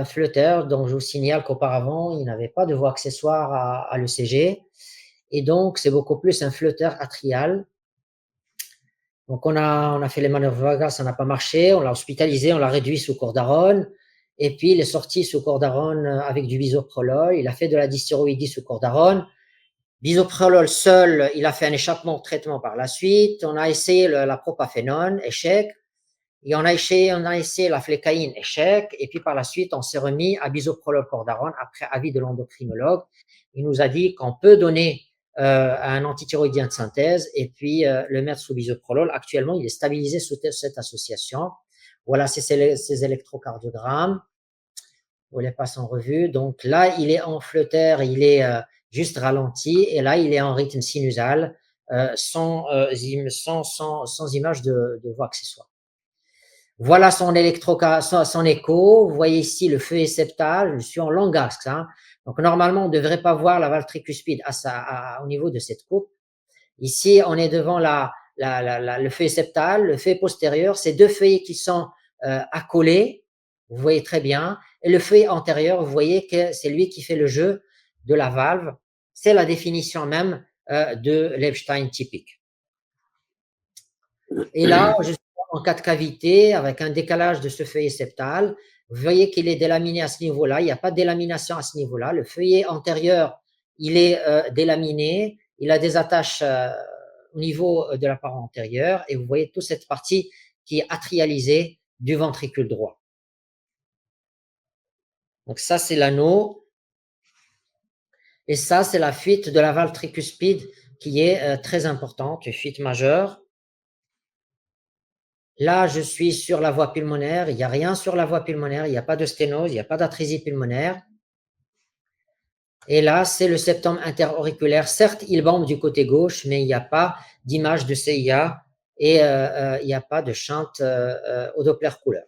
Flutter, donc je vous signale qu'auparavant, il n'avait pas de voie accessoire à l'ECG. Et donc, c'est beaucoup plus un flotteur atrial. Donc, on a fait les manœuvres vagas, ça n'a pas marché. On l'a hospitalisé, on l'a réduit sous cordarone. Et puis, il est sorti sous cordarone avec du bisoprolol. Il a fait de la dystéroïdie sous cordarone. Bisoprolol seul, il a fait un échappement de traitement par la suite. On a essayé la propafénone, échec. Et on a essayé la flécaïne, échec. Et puis par la suite, on s'est remis à bisoprolol cordarone après avis de l'endocrinologue. Il nous a dit qu'on peut donner un antithyroïdien de synthèse et puis le mettre sous bisoprolol. Actuellement, il est stabilisé sous cette association. Voilà, c'est ces électrocardiogrammes. On les passe en revue. Donc là, il est en flutter, il est juste ralenti. Et là, il est en rythme sinusal sans image de voie accessoire. Voilà son son écho. Vous voyez ici le feuillet septal. Je suis en long axe. Hein. Donc, normalement, on ne devrait pas voir la valve tricuspide au niveau de cette coupe. Ici, on est devant le feuillet septal, le feuillet postérieur. Ces deux feuillets qui sont accolés, vous voyez très bien. Et le feuillet antérieur, vous voyez que c'est lui qui fait le jeu de la valve. C'est la définition même de l'Epstein typique. Et là, je suis en cas de cavité avec un décalage de ce feuillet septal. Vous voyez qu'il est délaminé à ce niveau-là. Il n'y a pas de délamination à ce niveau-là. Le feuillet antérieur, il est délaminé. Il a des attaches au niveau de la paroi antérieure. Et vous voyez toute cette partie qui est atrialisée du ventricule droit. Donc ça, c'est l'anneau. Et ça, c'est la fuite de la valve tricuspide qui est très importante, une fuite majeure. Là, je suis sur la voie pulmonaire. Il n'y a rien sur la voie pulmonaire. Il n'y a pas de sténose. Il n'y a pas d'atrésie pulmonaire. Et là, c'est le septum interauriculaire. Certes, il bombe du côté gauche, mais il n'y a pas d'image de CIA et il n'y a pas de shunt au Doppler couleur.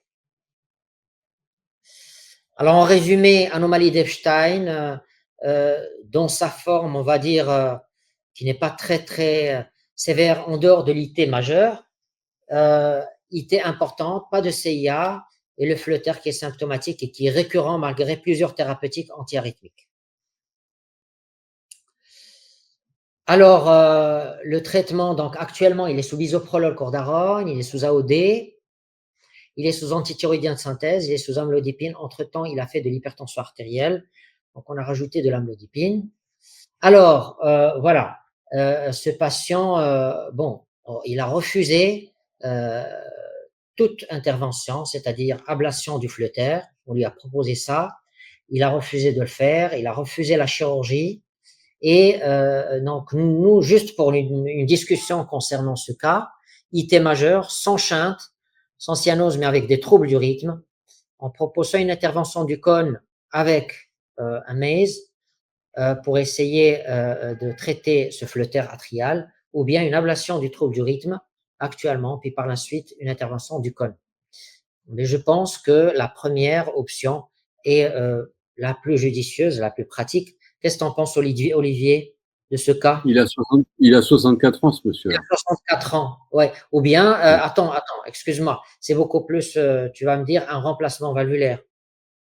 Alors, en résumé, anomalie d'Epstein, dans sa forme, on va dire, qui n'est pas très, très sévère en dehors de l'IT majeur. IT importante, pas de CIA, et le flutter qui est symptomatique et qui est récurrent malgré plusieurs thérapeutiques antiarythmiques. Alors, le traitement, donc actuellement, il est sous bisoprolol cordarone, il est sous AOD, il est sous antithyroïdien de synthèse, il est sous amlodipine. Entre-temps, il a fait de l'hypertension artérielle, donc on a rajouté de l'amlodipine. Alors, voilà, ce patient, il a refusé toute intervention, c'est-à-dire ablation du flutter. On lui a proposé ça. Il a refusé de le faire. Il a refusé la chirurgie. Et donc, nous, juste pour une discussion concernant ce cas, IT majeur, sans shunt, sans cyanose, mais avec des troubles du rythme, on propose soit une intervention du cône avec un MAZE pour essayer de traiter ce flutter atrial, ou bien une ablation du trouble du rythme actuellement, puis par la suite une intervention du cône. Mais je pense que la première option est la plus judicieuse, la plus pratique. Qu'est-ce que tu en penses, Olivier, de ce cas? Il a 64 ans, ce Il monsieur-là. a 64 ans, ouais. Ou bien, attends, excuse-moi, c'est beaucoup plus, tu vas me dire, un remplacement valvulaire.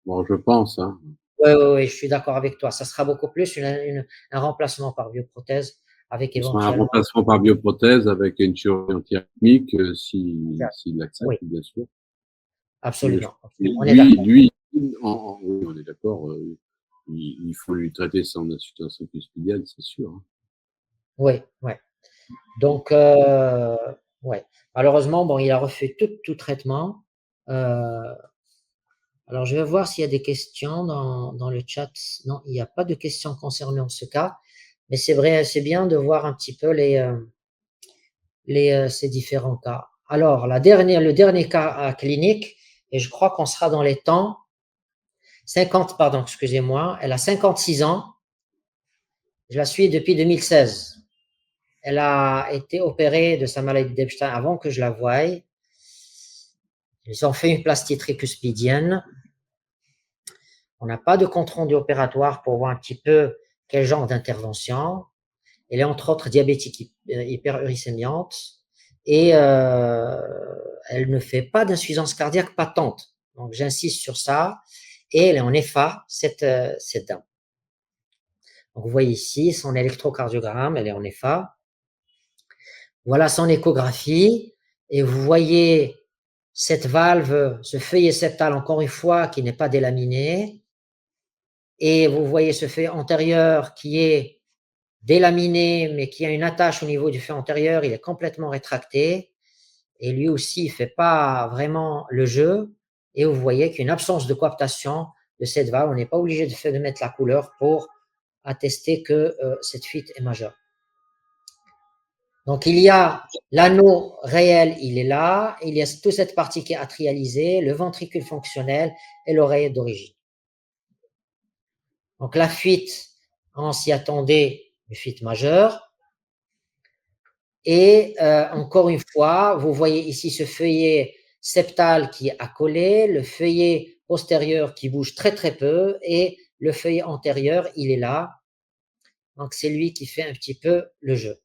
Bon, je pense, hein. Oui, oui, oui, je suis d'accord avec toi. Ça sera beaucoup plus un remplacement par bioprothèse avec Ce sera un éventuellement. remplacement par bioprothèse avec une chirurgie antirythmique, s'il accepte, Oui, bien sûr. Mais absolument. On est lui, d'accord. lui, oui, on est d'accord. Il faut lui traiter son insuffisance cuspidienne, c'est sûr, hein. Oui, oui. Donc, ouais. Malheureusement, bon, il a refait tout traitement. Alors, je vais voir s'il y a des questions dans le chat. Non, il n'y a pas de questions concernant ce cas. Mais c'est vrai, c'est bien de voir un petit peu ces différents cas. Alors, le dernier cas clinique, et je crois qu'on sera dans les temps. 50, pardon, excusez-moi. Elle a 56 ans. Je la suis depuis 2016. Elle a été opérée de sa maladie d'Epstein avant que je la voie. Ils ont fait une plastie tricuspidienne. On n'a pas de compte rendu opératoire pour voir un petit peu quel genre d'intervention. Elle est entre autres diabétique hyperuricémiante et elle ne fait pas d'insuffisance cardiaque patente. Donc j'insiste sur ça. Et elle est en EFA, cette dame. Donc vous voyez ici son électrocardiogramme, elle est en EFA. Voilà son échographie et vous voyez cette valve, ce feuillet septal, encore une fois, qui n'est pas délaminé. Et vous voyez ce feuillet antérieur qui est délaminé, mais qui a une attache au niveau du feuillet antérieur, il est complètement rétracté. Et lui aussi, il ne fait pas vraiment le jeu. Et vous voyez qu'il y a une absence de coaptation de cette valve. On n'est pas obligé de mettre la couleur pour attester que cette fuite est majeure. Donc, il y a l'anneau réel, il est là. Il y a toute cette partie qui est atrialisée, le ventricule fonctionnel et l'oreille d'origine. Donc, la fuite, on s'y attendait, une fuite majeure. Et encore une fois, vous voyez ici ce feuillet septal qui est accolé, le feuillet postérieur qui bouge très peu et le feuillet antérieur, il est là. Donc, c'est lui qui fait un petit peu le jeu.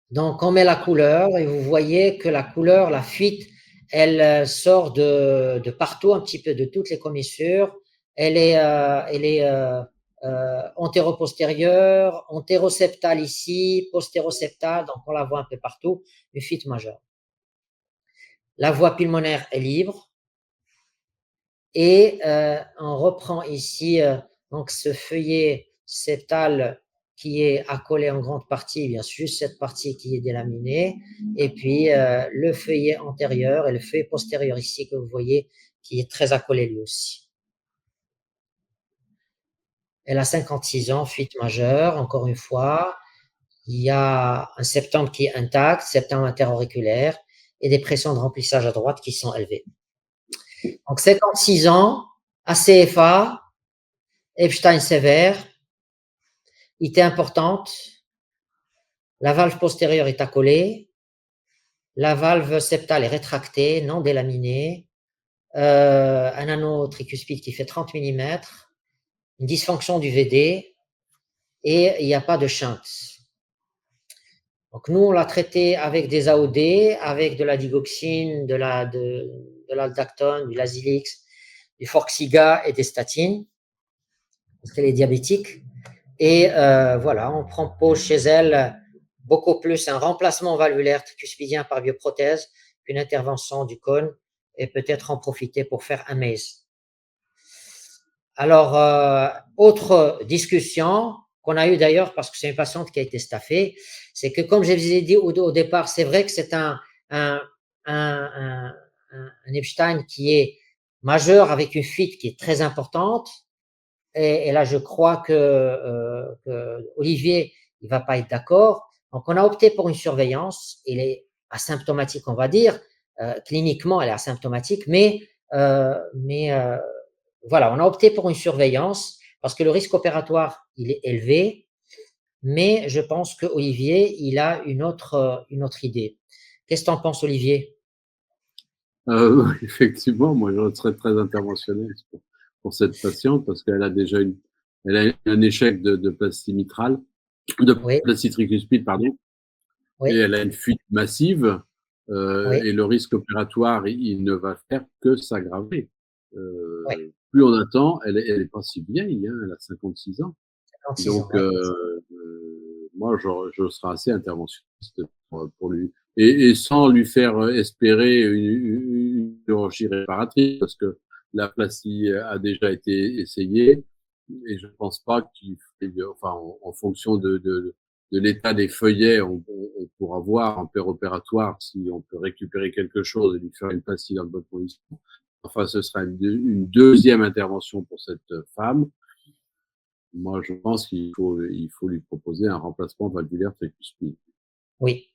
Donc, on met la couleur et vous voyez que la couleur, la fuite, elle sort de partout, un petit peu de toutes les commissures. Elle est antéro-postérieure, antéroseptale ici, postéroseptale, donc on la voit un peu partout, une fuite majeure. La voie pulmonaire est libre et on reprend ici donc ce feuillet septal qui est accolé en grande partie, bien juste cette partie qui est délaminée, et puis le feuillet antérieur et le feuillet postérieur ici que vous voyez qui est très accolé lui aussi. Elle a 56 ans, fuite majeure, encore une fois. Il y a un septum qui est intact, septum interauriculaire, et des pressions de remplissage à droite qui sont élevées. Donc 56 ans, ACFA, Epstein sévère, IT importante, la valve postérieure est accolée, la valve septale est rétractée, non délaminée, un anneau tricuspide qui fait 30 mm, une dysfonction du VD et il n'y a pas de shunt. Donc nous, on l'a traité avec des AOD, avec de la digoxine, de l'aldactone, du Lasix, du Forxiga et des statines, parce qu'elle est diabétique. Et voilà, on prend pause chez elle beaucoup plus un remplacement valvulaire tricuspidien par bioprothèse qu'une intervention du cône et peut-être en profiter pour faire un MACE. Alors, autre discussion qu'on a eue d'ailleurs, parce que c'est une patiente qui a été staffée, c'est que comme je vous ai dit au départ, c'est vrai que c'est un Epstein qui est majeur avec une fuite qui est très importante. Et là, je crois que Olivier, il va pas être d'accord. Donc, on a opté pour une surveillance. Il est asymptomatique, on va dire. Cliniquement, elle est asymptomatique, mais voilà, on a opté pour une surveillance parce que le risque opératoire, il est élevé. Mais je pense que Olivier, il a une autre idée. Qu'est-ce que tu en penses, Olivier? Effectivement, moi, je serais très interventionnel pour cette patiente parce qu'elle a déjà elle a un échec de plastie mitrale, de Oui, plastie tricuspide, pardon, et oui, elle a une fuite massive, oui, et le risque opératoire, il ne va faire que s'aggraver. oui, Plus on attend, elle est pas si vieille, hein, elle a 56 ans. 56 ans, Donc, oui. moi, je serais assez interventionniste pour lui. Et sans lui faire espérer une chirurgie réparatrice, parce que la plastie a déjà été essayée, et je ne pense pas enfin, en fonction de l'état des feuillets, on pourra voir en opératoire si on peut récupérer quelque chose et lui faire une plastie dans de bonnes conditions. Enfin, ce sera une deuxième intervention pour cette femme. Moi, je pense il faut lui proposer un remplacement valvulaire tricuspide. Oui,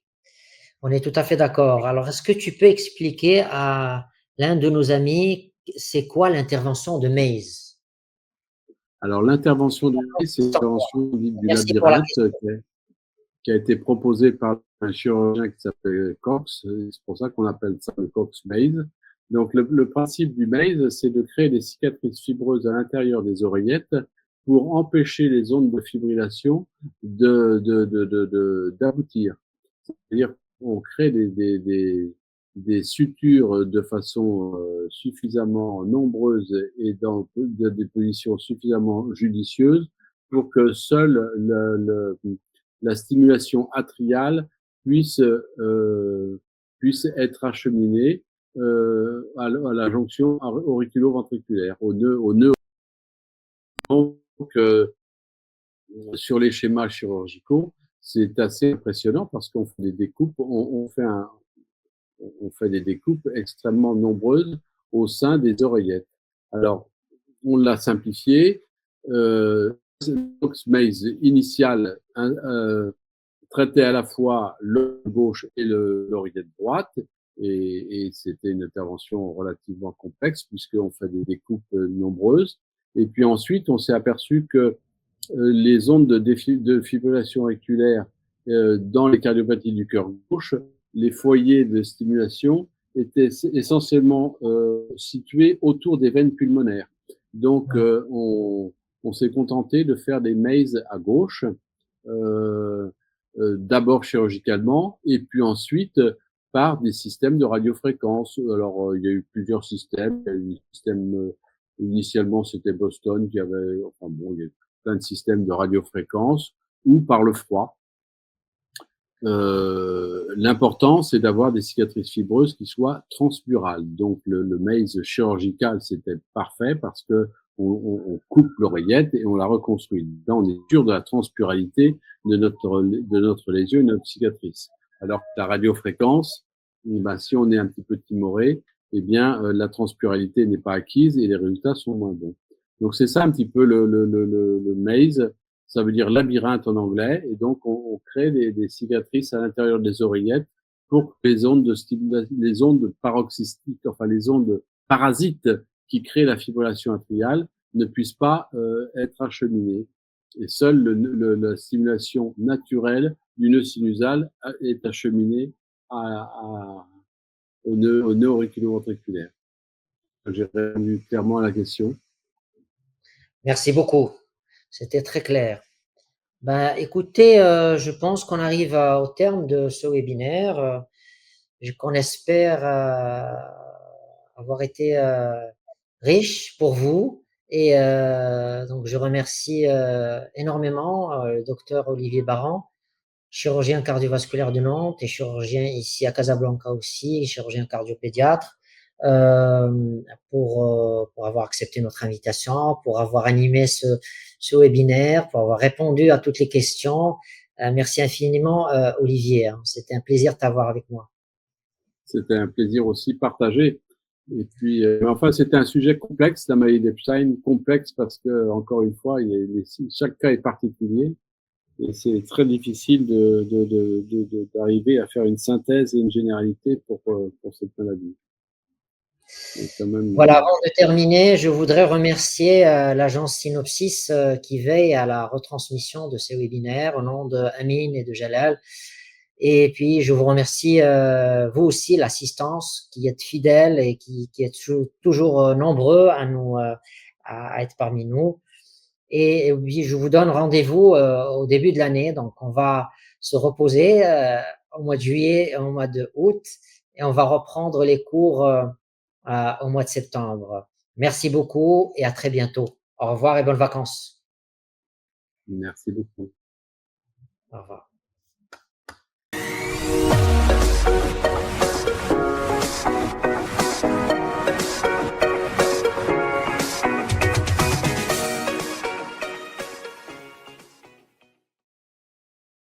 on est tout à fait d'accord. Alors, est-ce que tu peux expliquer à l'un de nos amis, c'est quoi l'intervention de Mays? Alors, l'intervention de Mays, c'est l'intervention dite du Merci pour la labyrinthe question. qui a été proposée par un chirurgien qui s'appelle Cox. C'est pour ça qu'on appelle ça le Cox-Mays. Donc, le principe du Mays, c'est de créer des cicatrices fibreuses à l'intérieur des oreillettes pour empêcher les ondes de fibrillation d'aboutir. C'est-à-dire qu'on crée des sutures de façon suffisamment nombreuse et dans des positions suffisamment judicieuses pour que seule la stimulation atriale puisse, puisse être acheminée à la jonction auriculo-ventriculaire, au nœud. Donc, sur les schémas chirurgicaux, c'est assez impressionnant parce qu'on fait des découpes, on fait des découpes extrêmement nombreuses au sein des oreillettes. Alors, on l'a simplifié. Maze initial traitait à la fois l'oreille gauche et l'oreillette droite. Et c'était une intervention relativement complexe puisqu'on fait des découpes nombreuses. Et puis ensuite, on s'est aperçu que les ondes de fibrillation auriculaire dans les cardiopathies du cœur gauche, les foyers de stimulation étaient essentiellement situés autour des veines pulmonaires. Donc, on s'est contenté de faire des Mays à gauche, d'abord chirurgicalement, et puis ensuite par des systèmes de radiofréquence. Alors, il y a eu plusieurs systèmes. Il y a eu des systèmes, initialement, c'était Boston qui avait, enfin bon, il y a plein de systèmes de radiofréquence ou par le froid. L'important, c'est d'avoir des cicatrices fibreuses qui soient transmurales. Donc, le Maze chirurgical, c'était parfait parce que on coupe l'oreillette et on la reconstruit. Là, on est sûr de la transpuralité de notre lésion et de notre cicatrice. Alors que la radiofréquence, ben, si on est un petit peu timoré, eh bien, la transpuralité n'est pas acquise et les résultats sont moins bons. Donc, c'est ça un petit peu le Maze. Ça veut dire labyrinthe en anglais, et donc on crée des cicatrices à l'intérieur des oreillettes pour que les ondes de stimulation, les ondes paroxystiques, enfin les ondes parasites qui créent la fibrillation atriale ne puissent pas être acheminées. Et seule la stimulation naturelle du nœud sinusal est acheminée au nœud auriculo-ventriculaire. J'ai répondu clairement à la question. Merci beaucoup. C'était très clair. Ben, écoutez, je pense qu'on arrive au terme de ce webinaire, qu'on espère avoir été riche pour vous. Et donc, je remercie énormément le docteur Olivier Baran, chirurgien cardiovasculaire de Nantes et chirurgien ici à Casablanca aussi, chirurgien cardiopédiatre, pour avoir accepté notre invitation, pour avoir animé ce webinaire, pour avoir répondu à toutes les questions. Merci infiniment, Olivier. C'était un plaisir de t'avoir avec moi. C'était un plaisir aussi partagé. Et puis, enfin, c'était un sujet complexe, la maladie d'Epstein, complexe parce que, encore une fois, chaque cas est particulier et c'est très difficile d'arriver à faire une synthèse et une généralité pour cette maladie. Donc, quand même, Voilà, avant de terminer, je voudrais remercier l'agence Synopsis qui veille à la retransmission de ces webinaires au nom de Amine et de Jalal. Et puis, je vous remercie, vous aussi, l'assistance, qui êtes fidèles et qui êtes toujours nombreux à à être parmi nous. Et oui, je vous donne rendez-vous au début de l'année. Donc, on va se reposer au mois de juillet et au mois de août et on va reprendre les cours au mois de septembre. Merci beaucoup et à très bientôt. Au revoir et bonnes vacances. Merci beaucoup. Au revoir.